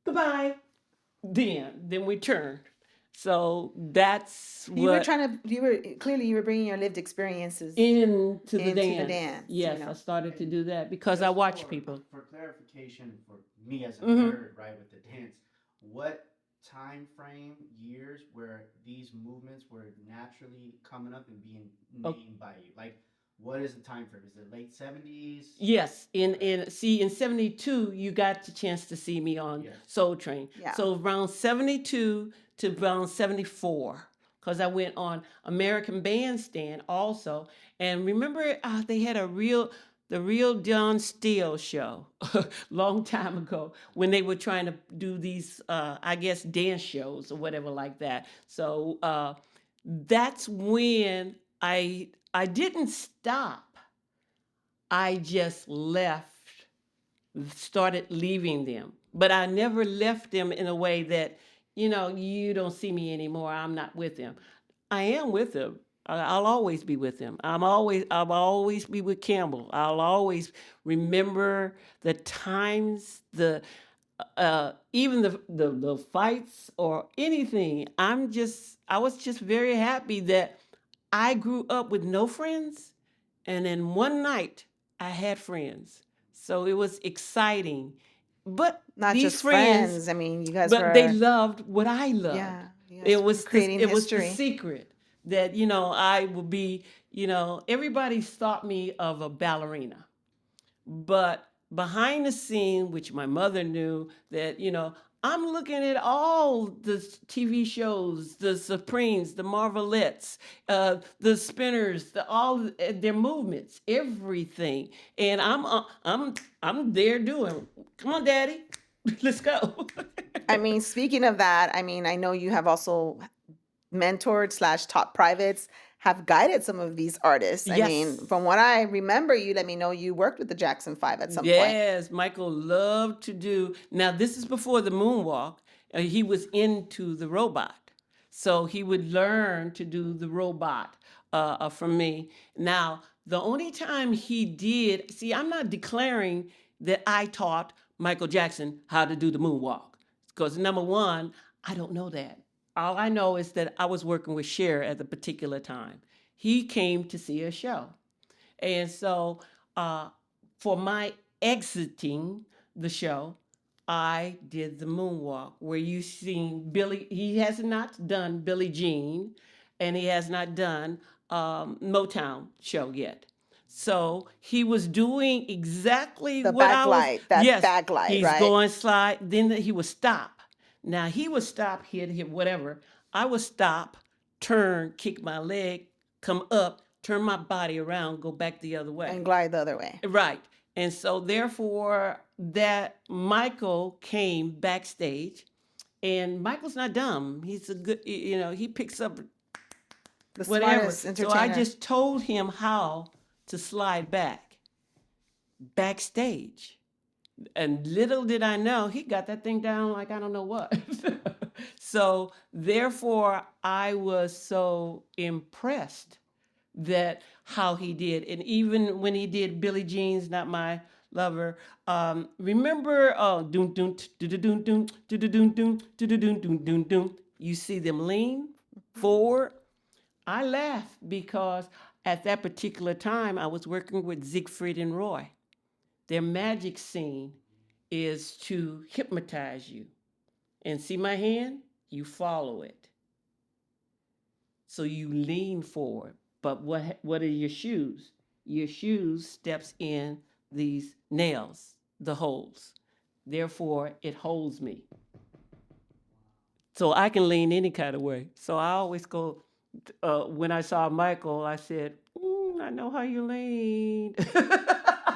goodbye. Then we turned. So that's You were what trying to. You were bringing your lived experiences into the into the dance. dance. Yes, You I know. started to do that because I Just watch people. for clarification, for me as a Mm-hmm. nerd, right, with the dance, what time frame, years where these movements were naturally coming up and being Okay. named by you? Like, what is the time frame? Is it late 70s? Yes, in Okay. in 72 you got the chance to see me on Yes. Soul Train. Yeah. So around 72 to around 74 because I went on American Bandstand also. And remember they had the real John Steele show long time ago when they were trying to do these I guess dance shows or whatever like that. So that's when I didn't stop. I just started leaving them. But I never left them in a way that, you don't see me anymore. I'm not with them. I am with them. I'll always be with them. I'll always be with Campbell. I'll always remember the times, even the fights or anything. I was just very happy that I grew up with no friends, and then one night I had friends. So it was exciting. But Not these just friends, friends. I mean, you guys but they were. loved what I loved. Yeah. You guys were creating It was the history. secret that, I would be, everybody thought me of a ballerina. But behind the scene, which my mother knew, that, I'm looking at all the TV shows, the Supremes, the Marvelettes, the Spinners, all their movements, everything, and I'm there doing. Come on, Daddy, let's go. I mean, speaking of that, I mean, I know you have also mentored / taught privates, have guided some of these artists. I mean, Yes. from what I remember, you let me know you worked with the Jackson 5 at some point. Yes, Michael loved to do. Now, this is before the moonwalk. He was into the robot. So he would learn to do the robot from me. Now, the only time he did, see, I'm not declaring that I taught Michael Jackson how to do the moonwalk. Because number one, I don't know that. All I know is that I was working with Cher at the particular time. He came to see a show. And so uh, for my exiting the show, I did the moonwalk where you seen Billy. He has not done Billie Jean, and he has not done Motown show yet. So he was doing exactly The what I was. backlight, that Yes, backlight, he's right? going slide. Then he would stop. Now he would stop, hit whatever. I would stop, turn, kick my leg, come up, turn my body around, go back the other way. And glide the other way. Right. And so therefore that Michael came backstage, and Michael's not dumb. He's a good, he picks up The whatever. smartest So entertainer. I just told him how to slide backstage. And little did I know, he got that thing down like I don't know what. So therefore I was so impressed that how he did. And even when he did Billie Jean's Not My Lover, remember, doon doon doon doon doon doon doon doon doon doon doon. You see them lean forward. I laughed because at that particular time I was working with Siegfried and Roy. Their magic scene is to hypnotize you. And see my hand? You follow it. So you lean forward. But what are your shoes? Your shoes steps in these nails, the holes. Therefore, it holds me. So I can lean any kind of way. So I always go, when I saw Michael, I said, I know how you lean.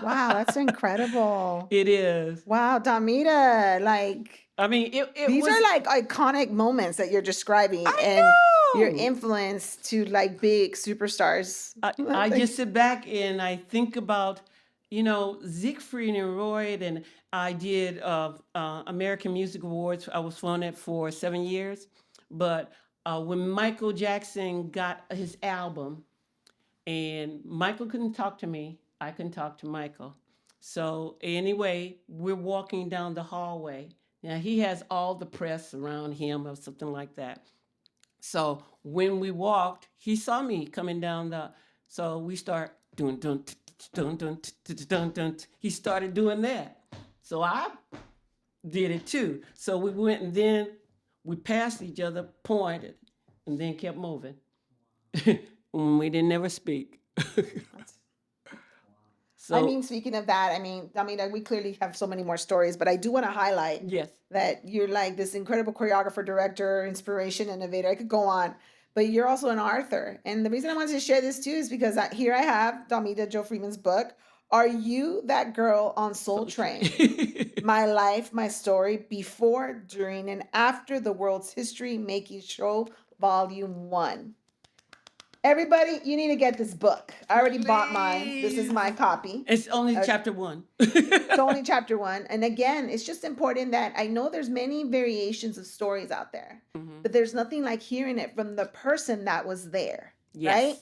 Wow, that's incredible. It is. Wow, Damita, like, I mean, these was, are like iconic moments that you're describing, I and your know. influence to like big superstars. I just sit back and I think about, Siegfried and Roy, and I did American Music Awards. I was flown it for 7 years. But when Michael Jackson got his album, and Michael couldn't talk to me, I can talk to Michael. So anyway, we're walking down the hallway. Now he has all the press around him or something like that. So when we walked, he saw me coming down the. So we start dun dun dun dun dun dun. He started doing that. So I did it too. So we went and then we passed each other, pointed, and then kept moving. We didn't ever speak. I mean, speaking of that, I mean, we clearly have so many more stories, but I do want to highlight yes, that you're like this incredible choreographer, director, inspiration, innovator. I could go on, but you're also an author. And the reason I wanted to share this too is because here I have DAMITA Jo Freeman's book, Are You That Girl on Soul Train? My Life, My Story, Before, During, and After the World's History Making Show, Volume 1. Everybody, you need to get this book. I already bought mine. This is my copy. It's only chapter 1. It's only chapter 1. And again, it's just important that I know there's many variations of stories out there, but there's nothing like hearing it from the person that was there, right?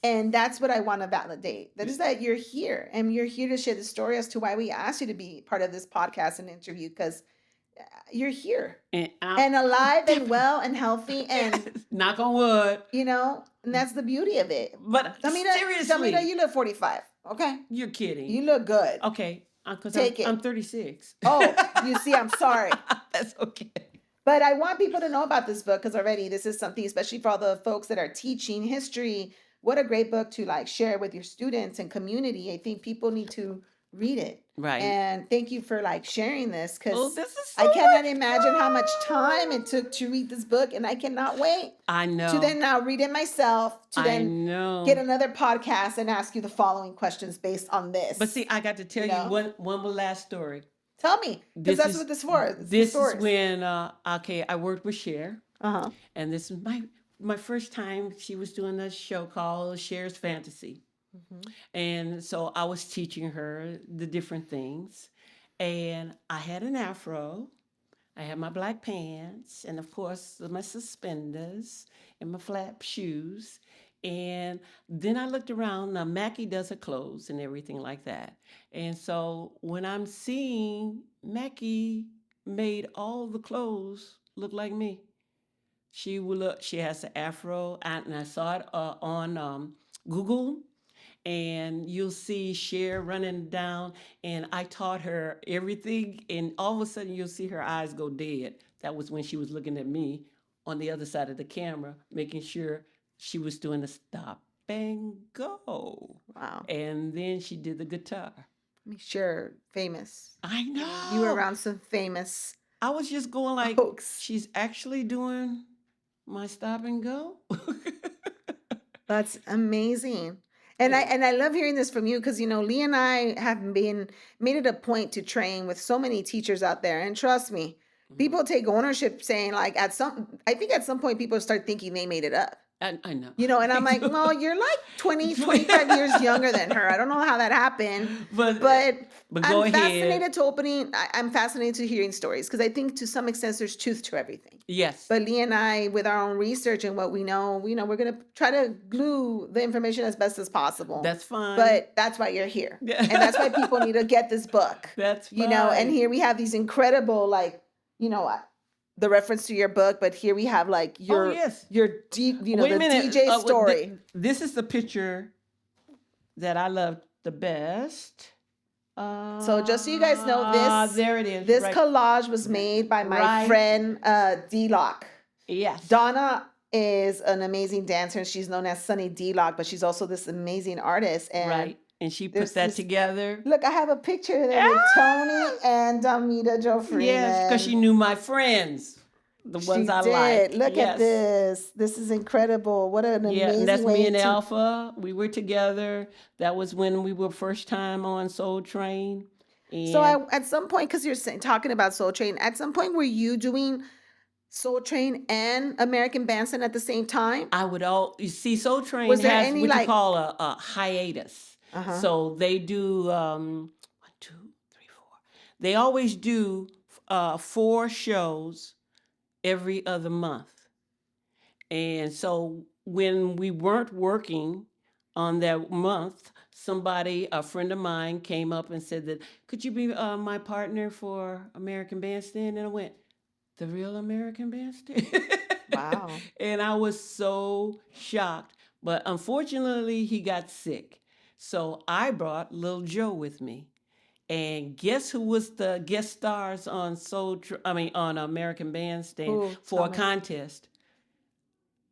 And that's what I want to validate. That is that you're here and you're here to share the story as to why we asked you to be part of this podcast and interview, because you're here and alive and well and healthy and knock on wood, and that's the beauty of it. But seriously, Damita, you look 45. Okay, you're kidding. You look good. Okay, because I'm 36. Oh, you see, I'm sorry. That's okay. But I want people to know about this book because already this is something, especially for all the folks that are teaching history. What a great book to share with your students and community. I think people need to read it. Right. And thank you for sharing this, because so I cannot imagine how much time it took to read this book, and I cannot wait. I know. To then now read it myself, to then get another podcast and ask you the following questions based on this. But see, I got to tell you one more last story. Tell me, because that's what this is for. This is when I worked with Cher. And this is my first time she was doing a show called Cher's Fantasy. And so I was teaching her the different things. And I had an afro. I had my black pants. And of course, my suspenders and my flap shoes. And then I looked around. Now, Mackie does her clothes and everything like that. And so when I'm seeing Mackie made all the clothes look like me. She has an afro. And I saw it on Google. And you'll see Cher running down, and I taught her everything, and all of a sudden you'll see her eyes go dead. That was when she was looking at me on the other side of the camera, making sure she was doing the stop and go. Wow. And then she did the guitar. Cher, famous. I know. You were around some famous. I was just going like, folks. She's actually doing my stop and go. That's amazing. And I love hearing this from you because, Lee and I have made it a point to train with so many teachers out there. And trust me, people take ownership saying I think at some point people start thinking they made it up. I know. And I'm like, no, you're 20, 25 years younger than her. I don't know how that happened. But I'm fascinated to hearing stories because I think to some extent there's truth to everything. Yes. But Lee and I, with our own research and what we know, we're going to try to glue the information as best as possible. That's fine. But that's why you're here. And that's why people need to get this book. That's fine. And here we have these incredible, the reference to your book, but here we have your deep, the DJ story. This is the picture that I love the best. So just so you guys know, there it is. This collage was made by my friend D-Lock. Yes. Donna is an amazing dancer, and she's known as Sunny D-Lock, but she's also this amazing artist. And and she put that together. Look, I have a picture there with Tony and DAMITA Jo Freeman. Yes, because she knew my friends, the ones I liked. Look at this. This is incredible. What an amazing and that's way me and Alpha. We were together. That was when we were first time on Soul Train. And so at some point, because you're talking about Soul Train, at some point were you doing Soul Train and American Bandstand at the same time? You see, Soul Train Was there has any, what you call a hiatus. So they do 1, 2, 3, 4. They always do 4 shows every other month. And so when we weren't working on that month, somebody, a friend of mine, came up and said that, could you be my partner for American Bandstand? And I went, the real American Bandstand? Wow. And I was so shocked. But unfortunately, he got sick. So I brought little Joe with me. And guess who was the guest stars on on American Bandstand Ooh, for tell a me. contest?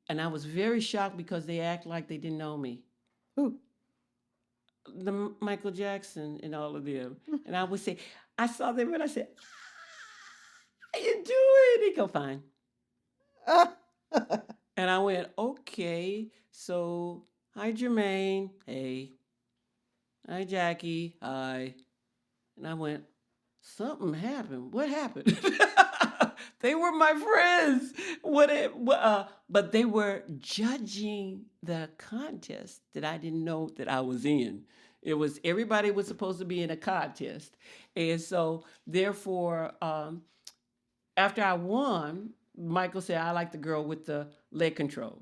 And I was very shocked because they act like they didn't know me. Ooh. Michael Jackson and all of them. And I would say, I saw them and I said, how you doing? They go, fine. And I went, okay. So, hi, Jermaine. Hey. Hi, Jackie. Hi. And I went, something happened. What happened? They were my friends. But they were judging the contest that I didn't know that I was in. It was everybody was supposed to be in a contest, and so therefore, after I won, Michael said, "I like the girl with the leg control."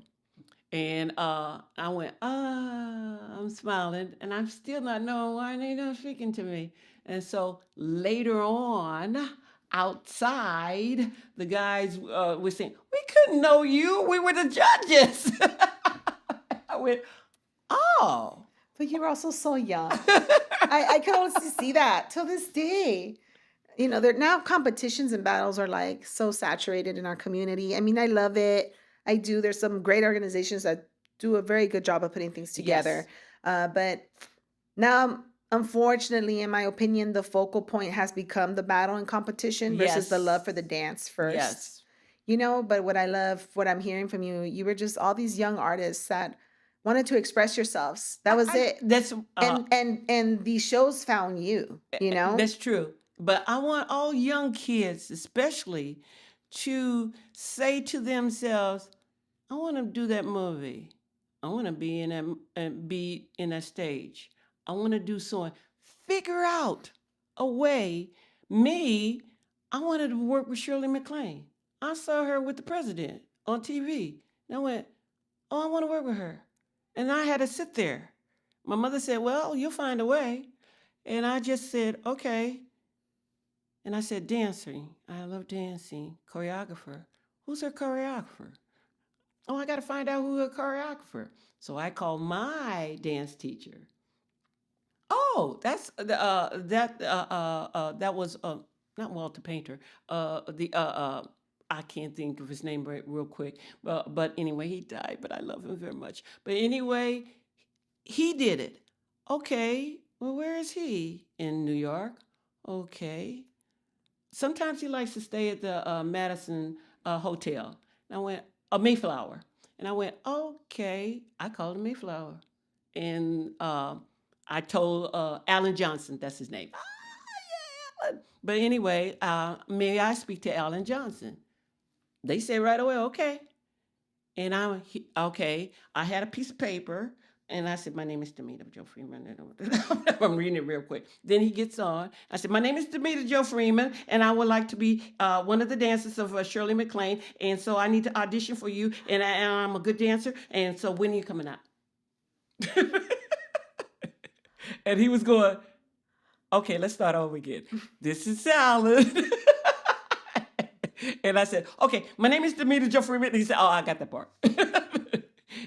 And I went, I'm smiling, and I'm still not knowing why they not speaking to me. And so later on, outside, the guys were saying, we couldn't know you. We were the judges. I went, oh. But you were also so young. I can honestly see that till this day. You know, there now competitions and battles are like so saturated in our community. I mean, I love it. I do. There's some great organizations that do a very good job of putting things together. But now, unfortunately, in my opinion, the focal point has become the battle and competition versus the love for the dance first. Yes. You know, but what I love, what I'm hearing from you, you were just all these young artists that wanted to express yourselves. That was it. That's And these shows found you, you know? That's true. But I want all young kids, especially, to say to themselves, I want to do that movie. I want to be in that stage. I want to do so. Figure out a way. Me, I wanted to work with Shirley MacLaine. I saw her with the president on TV. And I went, oh, I want to work with her. And I had to sit there. My mother said, well, you'll find a way. And I just said, okay. And I said, dancing. I love dancing. Choreographer. Who's her choreographer? Oh, I got to find out who her choreographer. So I called my dance teacher. Oh, that was not Walter Painter. I can't think of his name real quick. But anyway, he died. But I love him very much. But anyway, he did it. Okay. Well, where is he? In New York. Okay. Sometimes he likes to stay at the Madison Hotel. And I went, Mayflower. And I went, okay. I called him Mayflower. And I told Alan Johnson, that's his name. Yeah, Alan. But anyway, may I speak to Alan Johnson? They say right away, okay. And okay, I had a piece of paper. And I said, my name is DAMITA Jo Freeman. I'm reading it real quick. Then he gets on. I said, my name is DAMITA Jo Freeman, and I would like to be one of the dancers of Shirley MacLaine. And so I need to audition for you, and I'm a good dancer. And so when are you coming out? And he was going, okay, let's start over again. This is Salad. And I said, okay, my name is DAMITA Jo Freeman. And he said, oh, I got that part.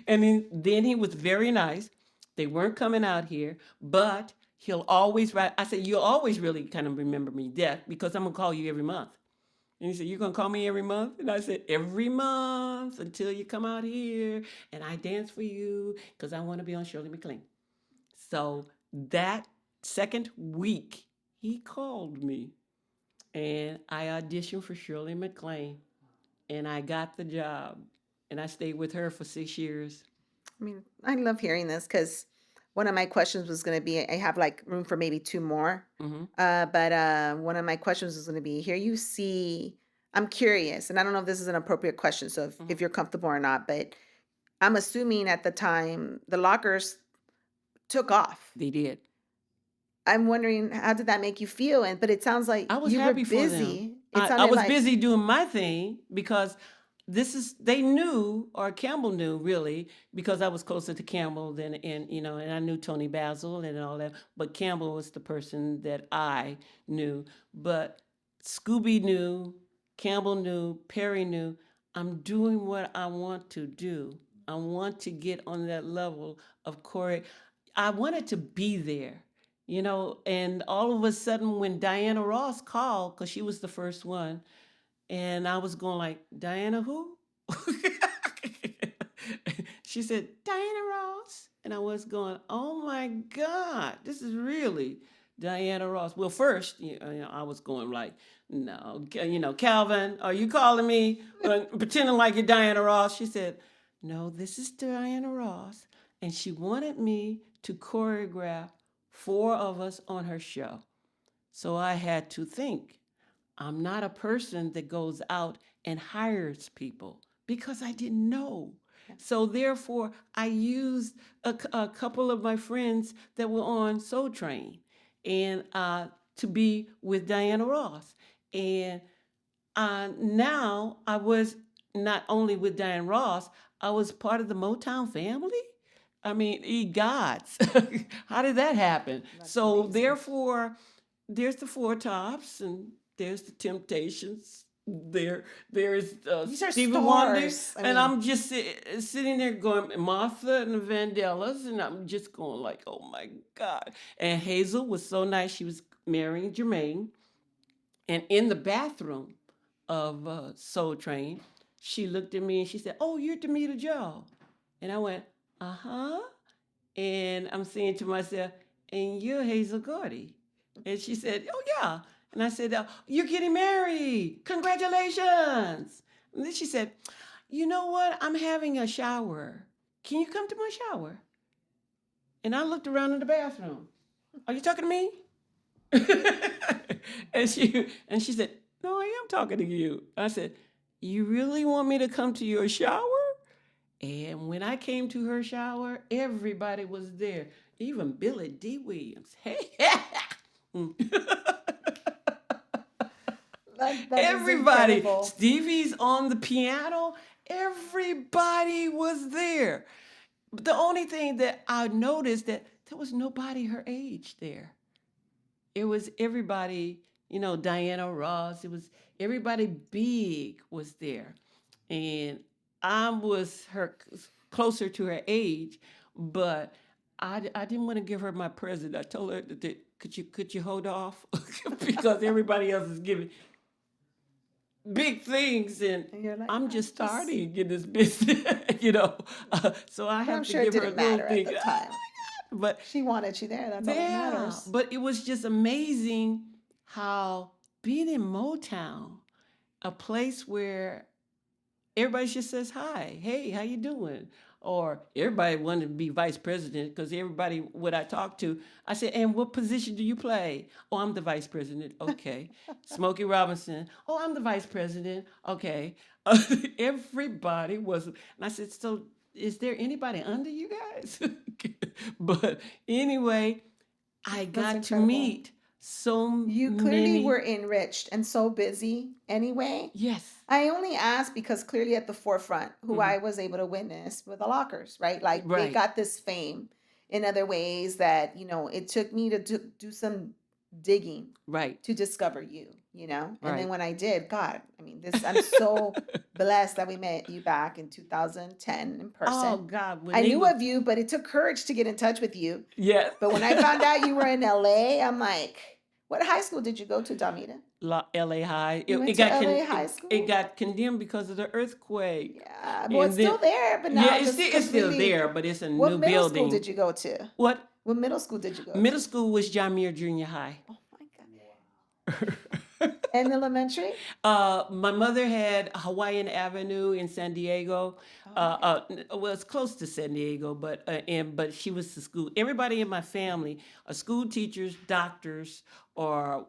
And then he was very nice. They weren't coming out here, but he'll always write. I said, you'll always really kind of remember me, Death, because I'm going to call you every month. And he said, you're going to call me every month? And I said, every month until you come out here and I dance for you because I want to be on Shirley MacLaine. So that second week, he called me and I auditioned for Shirley MacLaine and I got the job. And I stayed with her for 6 years. I mean, I love hearing this because one of my questions was going to be, I have like room for maybe two more. But one of my questions was going to be, here you see, I'm curious, and I don't know if this is an appropriate question, so if you're comfortable or not, but I'm assuming at the time the lockers took off. They did. I'm wondering, how did that make you feel? But it sounds like I was you happy were busy. for them. I was busy doing my thing because they knew, or Campbell knew really, because I was closer to Campbell than, and I knew Tony Basil and all that, but Campbell was the person that I knew. But Scooby knew, Campbell knew, Perry knew, I'm doing what I want to do. I want to get on that level of choreo. I wanted to be there, and all of a sudden when Diana Ross called, because she was the first one, and I was going like, Diana who? She said, Diana Ross. And I was going, oh my God, this is really Diana Ross. Well, first, I was going like, no, Calvin, are you calling me? Pretending like you're Diana Ross. She said, no, this is Diana Ross. And she wanted me to choreograph 4 of us on her show. So I had to think. I'm not a person that goes out and hires people because I didn't know. So therefore, I used a couple of my friends that were on Soul Train, and to be with Diana Ross. And now I was not only with Diana Ross, I was part of the Motown family. I mean, gods, how did that happen? That's So amazing. therefore, there's the Four Tops, and there's the Temptations. There's These are Stevie Wonder, stars. I and mean, I'm just sitting there going Martha and the Vandellas, and I'm just going like, oh my God. And Hazel was so nice; she was marrying Jermaine, and in the bathroom of Soul Train, she looked at me and she said, "Oh, you're DAMITA Jo," and I went, "Uh huh." And I'm saying to myself, and you're Hazel Gordy. And she said, oh, yeah. And I said, you're getting married. Congratulations. And then she said, you know what? I'm having a shower. Can you come to my shower? And I looked around in the bathroom. Are you talking to me? and she said, no, I am talking to you. I said, you really want me to come to your shower? And when I came to her shower, everybody was there. Even Billy D. Williams. Hey, that everybody. incredible. Stevie's on the piano. Everybody was there. But the only thing that I noticed that there was nobody her age there. It was everybody, Diana Ross. It was everybody big was there. And I was closer to her age, but I didn't want to give her my present. I told her that could you hold off because everybody else is giving big things, and And like, I'm just starting in this business, so I have I'm to sure it give her a didn't little matter thing. at the time. But she wanted you there. That's all that matters. but it was just amazing how being in Motown, a place where everybody just says hi, hey, how you doing? Or everybody wanted to be vice president because everybody what I talked to, I said, and what position do you play? Oh, I'm the vice president. Okay. Smokey Robinson. Oh, I'm the vice president. Okay. Everybody was, and I said, so is there anybody under you guys? But anyway, I That's got to incredible. meet so You clearly many. were enriched and so busy anyway. Yes. I only asked because clearly at the forefront, who I was able to witness were the Lockers, right? Like they Right. got this fame in other ways that, it took me to do some digging Right. to discover you, And then Right. when I did, God, I mean, I'm so blessed that we met you back in 2010 in person. Oh God. When I they knew were, of you, but it took courage to get in touch with you. yeah. But when I found out you were in LA, I'm like, what high school did you go to, Damita? LA High. You went It to got LA high school? it got condemned because of the earthquake. Yeah, well, it's And then still there, but now yeah, just it's still completely. there, but it's a What new middle school building. did you go to? What? What middle school did you go Middle to? school was John Muir Junior High. Oh my God. And elementary? My mother had Hawaiian Avenue in San Diego. Well, it's close to San Diego, but she was the school. Everybody in my family are school teachers, doctors, or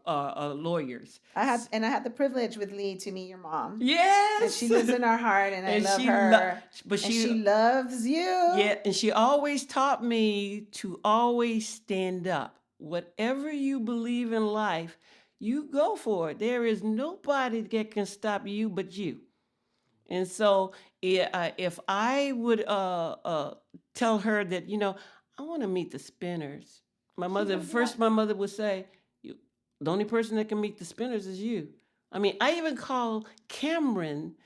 lawyers. I had the privilege with Lee to meet your mom. Yes. And she lives in our heart, and I love her. But and she loves you. Yeah, and she always taught me to always stand up. Whatever you believe in life, you go for it. There is nobody that can stop you but you. And so if I would tell her that, I want to meet the spinners, my mother would say, the only person that can meet the spinners is you. I mean, I even call Cameron,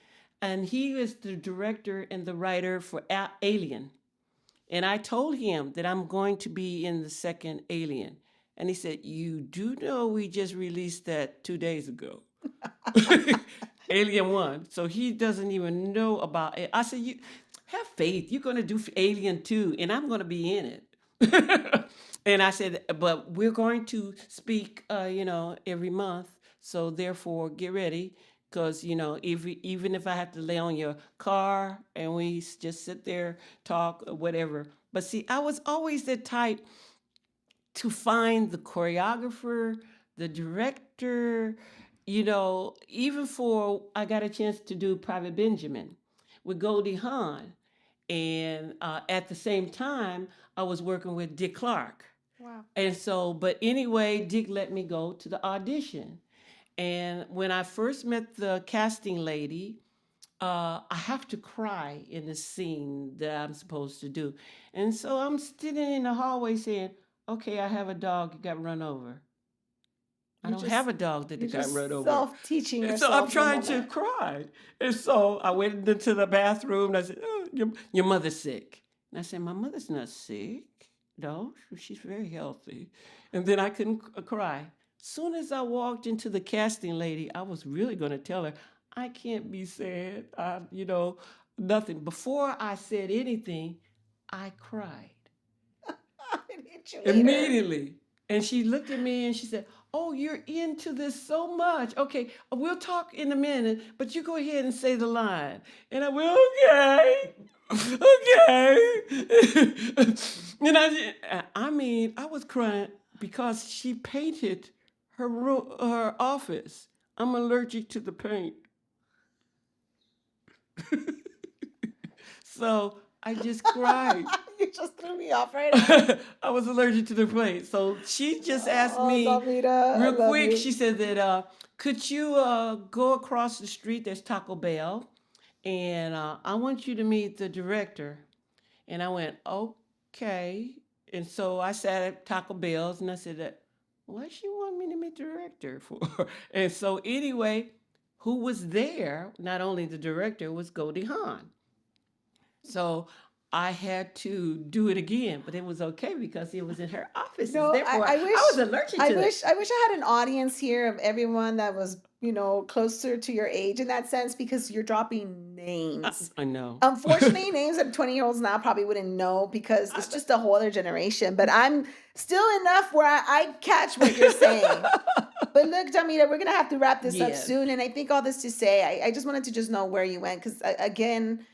and he is the director and the writer for Alien. And I told him that I'm going to be in the second Alien. And he said, "You do know we just released that 2 days ago." Alien 1. So he doesn't even know about it. I said, "You have faith. You're going to do Alien 2, and I'm going to be in it." And I said, "But we're going to speak, every month. So therefore, get ready. Because, even if I have to lay on your car and we just sit there, talk, or whatever." But see, I was always the type to find the choreographer, the director, even for, I got a chance to do Private Benjamin with Goldie Hawn. And at the same time, I was working with Dick Clark. Wow. And so, but anyway, Dick let me go to the audition. And when I first met the casting lady, I have to cry in the scene that I'm supposed to do. And so I'm sitting in the hallway saying, "Okay, I have a dog that got run over. I don't have a dog that got run over." Self-teaching And yourself. so I'm trying to cry. And so I went into the bathroom and I said, "Oh, your mother's sick." And I said, "My mother's not sick. No, she's very healthy." And then I couldn't cry. Soon as I walked into the casting lady, I was really going to tell her, "I can't be sad. Nothing." Before I said anything, I cried. Immediately. And she looked at me and she said, "Oh, you're into this so much. Okay, we'll talk in a minute, but you go ahead and say the line." And I went, "Okay, okay." And I was crying because she painted her room, her office. I'm allergic to the paint. So I just cried. You just threw me off right now. I was allergic to the paint. So she just asked me Damita, real quick. She said that, "Could you go across the street? There's Taco Bell. And I want you to meet the director." And I went, "Okay." And so I sat at Taco Bell's and I said, "What she want me to meet the director for?" And so anyway, who was there, not only the director, was Goldie Hawn. So I had to do it again, but it was okay because it was in her office. No, Therefore, I was allergic to it. I wish I had an audience here of everyone that was, closer to your age in that sense, because you're dropping names. I know. Unfortunately, names that 20-year-olds now probably wouldn't know because it's just a whole other generation. But I'm still enough where I catch what you're saying. But look, Damita, we're going to have to wrap this up soon. And I think all this to say, I just wanted to just know where you went. Because again,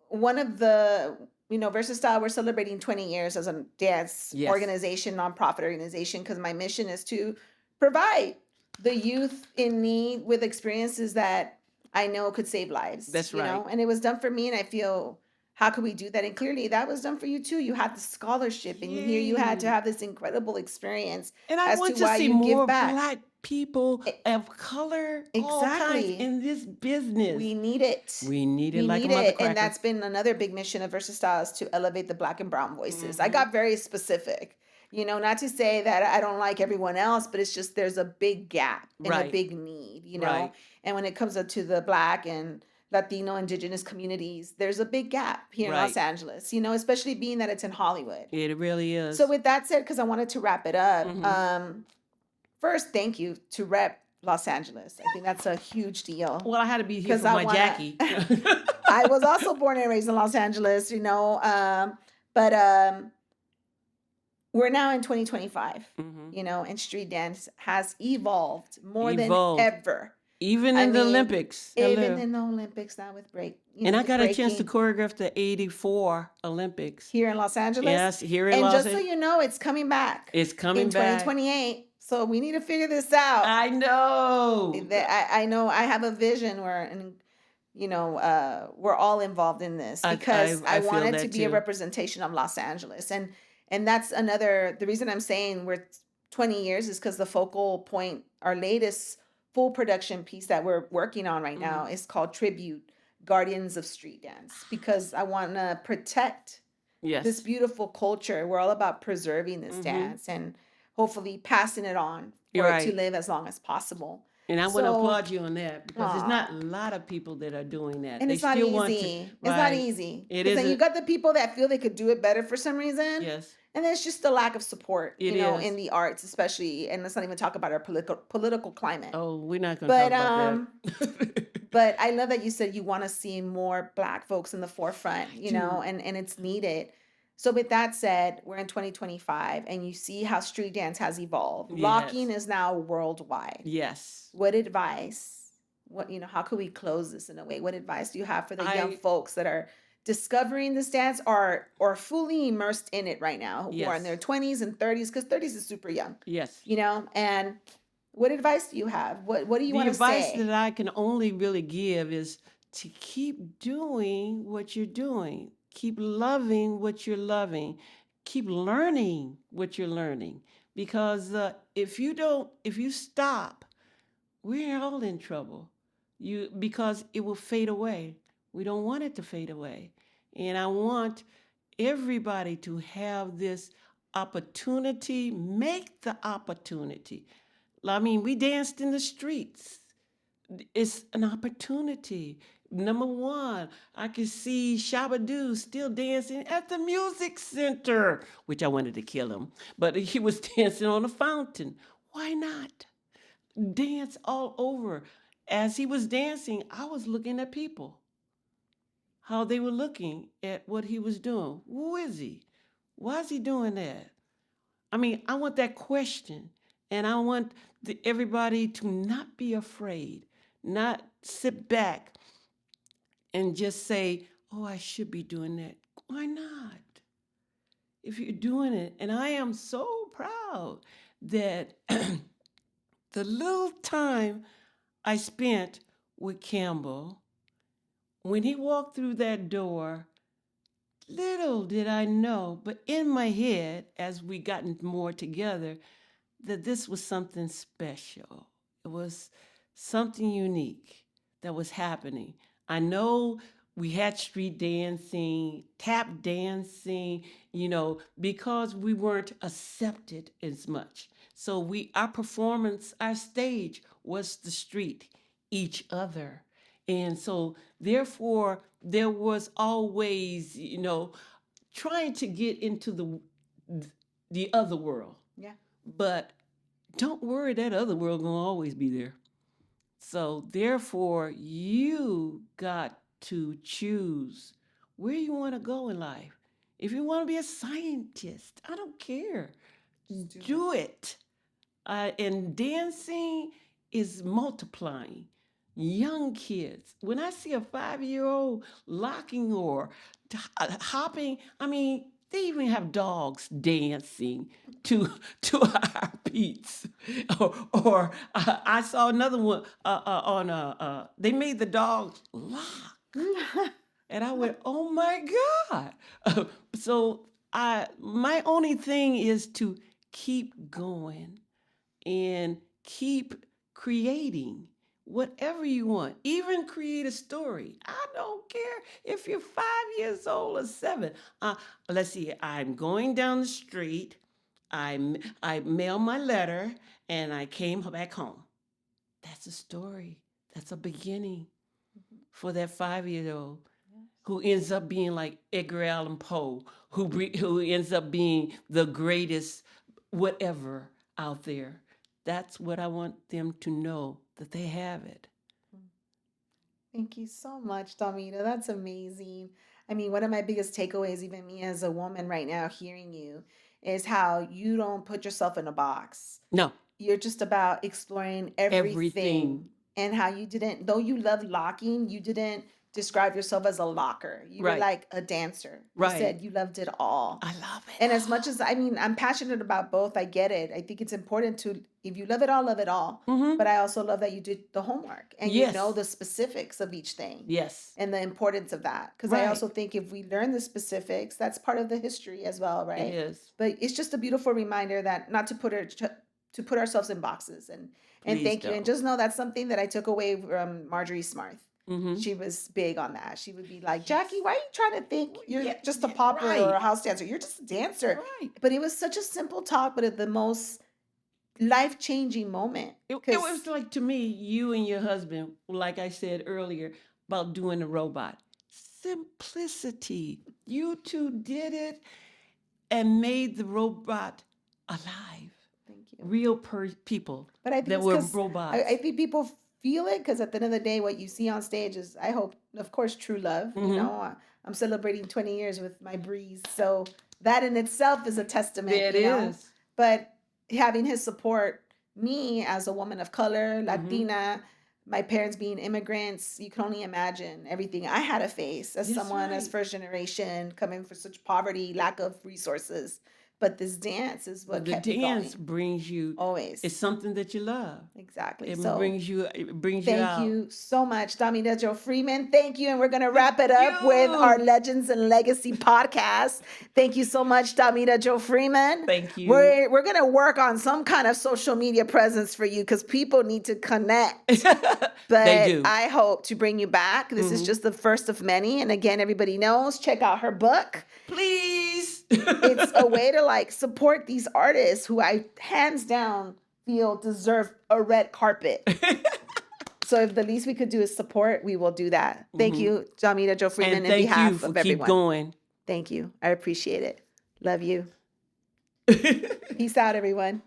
one of the, Versatile, we're celebrating 20 years as a dance organization, nonprofit organization, because my mission is to provide the youth in need with experiences that I know could save lives. That's right. And it was done for me, and I feel, how could we do that? And clearly that was done for you too. You had the scholarship, and here you had to have this incredible experience. And I want to see more Black people of color, all kinds in this business. We need it. We need it like a mothercracker. And that's been another big mission of Versatile, is to elevate the Black and brown voices. I got very specific, not to say that I don't like everyone else, but it's just there's a big gap and a big need, And when it comes up to the Black and Latino, Indigenous communities, there's a big gap here in Los Angeles, especially being that it's in Hollywood. It really is. So with that said, because I wanted to wrap it up, first, thank you to rep Los Angeles. I think that's a huge deal. Well, I had to be here for my Jackie. I was also born and raised in Los Angeles, but we're now in 2025, and street dance has evolved more than ever. Even in the Olympics. Even in the Olympics now with break. And I got a chance to choreograph the 84 Olympics. Here in Los Angeles? Yes, here in Los Angeles. And just so you know, it's coming back. It's coming back. In 2028. So we need to figure this out. I know. I know I have a vision where, we're all involved in this, because I want it to be a representation of Los Angeles. And that's the reason I'm saying we're 20 years is because the focal point, our latest full production piece that we're working on right now is called Tribute guardians of street dance because I want to protect this Yes. beautiful culture. We're all about preserving this Mm-hmm. dance and hopefully passing it on You're for it to right. live as long as possible. And I want to So, applaud you on that because there's not a aw. lot of people that are doing that. And They it's not still want to, easy. It's not right? easy. It Because then you isn't. got the people that feel they could do it better for some reason. Yes, And there's just a lack of support, it in is. the arts, especially. And let's not even talk about our political climate. Oh, we're not going to talk But about that. but I love that you said you want to see more Black folks in the forefront, I do. and it's needed. So with that said, we're in 2025 and you see how street dance has evolved. Locking Yes. is now worldwide. Yes. What advice, how could we close this in a way? What advice do you have for the young I, folks that are discovering this dance or fully immersed in it right now, who are in their yes. 20s and 30s, because 30s is super young, Yes. and what advice do you have? What do you The want to advice that say? I can only really give is to keep doing what you're doing. Keep loving what you're loving. Keep learning what you're learning. Because if you stop, we're all in trouble. Because it will fade away. We don't want it to fade away. And I want everybody to have this opportunity. Make the opportunity. I mean, we danced in the streets. It's an opportunity. Number one, I could see Shabba-Doo still dancing at the music center, which I wanted to kill him, but he was dancing on a fountain. Why not? Dance all over. As he was dancing, I was looking at people, how they were looking at what he was doing. Who is he? Why is he doing that? I mean, I want that question, and I want everybody to not be afraid, not sit back and just say, "Oh, I should be doing that." Why not? If you're doing it, and I am so proud that the little time I spent with Campbell, when he walked through that door, little did I know, but in my head, as we gotten more together, that this was something special. It was something unique that was happening. I know we had street dancing, tap dancing, because we weren't accepted as much. So our performance, our stage was the street, each other. And so therefore there was always, trying to get into the other world. Yeah. But don't worry, that other world gonna always be there. So therefore, you got to choose where you want to go in life. If you want to be a scientist, I don't care. Do it. And dancing is multiplying. Young kids. When I see a 5-year-old locking or hopping, I mean, they even have dogs dancing to our beats. I saw another one on they made the dogs lock, and I went, "Oh my God!" So my only thing is to keep going and keep creating whatever you want. Even create a story. I don't care if you're 5 years old or 7. Let's see. I'm going down the street. I mailed my letter and I came back home. That's a story. That's a beginning for that 5-year-old who ends up being like Edgar Allan Poe, who ends up being the greatest whatever out there. That's what I want them to know, that they have it. Thank you so much, Damita. That's amazing. I mean, one of my biggest takeaways, even me as a woman right now hearing you, is how you don't put yourself in a box. No, You're just about exploring everything everything. and how you didn't, though you love locking, you didn't describe yourself as a locker. You were Right, like a dancer. You right. said you loved it all. I love it. And as much as, I mean, I'm passionate about both, I get it. I think it's important to, if you love it all, love it all. Mm-hmm. But I also love that you did the homework and you know Yes, the specifics of each thing yes. and the importance of that. Because I Right. also think if we learn the specifics, that's part of the history as well, It right? is. But it's just a beautiful reminder that not to put ourselves in boxes and Please thank you. And don't. just know that's something that I took away from Marjorie Smart. She was big on that. She would be like, Jackie, why are you trying to think you're Yeah, just a yeah, popper or a right. house dancer? You're just a dancer. Right. But it was such a simple talk, but at the most life-changing moment. It 'Cause- was like, to me, you and your husband, like I said earlier, about doing the robot. Simplicity. You two did it and made the robot alive. Thank you. Real people But I think that it's were 'cause robots. I think people feel it because at the end of the day, what you see on stage is, I hope, of course, true love. You know, I'm celebrating 20 years with my Breeze, so that in itself is a testament. It you know? is. But having his support, me as a woman of color, Latina, my parents being immigrants, you can only imagine everything I had to face as That's someone as right. first generation coming from such poverty, lack of resources. But this dance is what The kept me dance going. brings you. Always. It's something that you love. Exactly. It So brings you. It brings you thank out. you so much, Damita Jo Freeman. Thank you. And we're going to wrap it up with our you. Legends and Legacy podcast. Thank you so much, Damita Jo Freeman. Thank you. We're going to work on some kind of social media presence for you because people need to connect. But They do. I hope to bring you back. This is just the first of many. And again, everybody knows, check out her book. Please. It's a way to like support these artists who I hands down feel deserve a red carpet. So if the least we could do is support, we will do that. Thank you, Damita Jo Freeman, And in thank behalf you for of keep everyone. going. Thank you. I appreciate it. Love you. Peace out, everyone.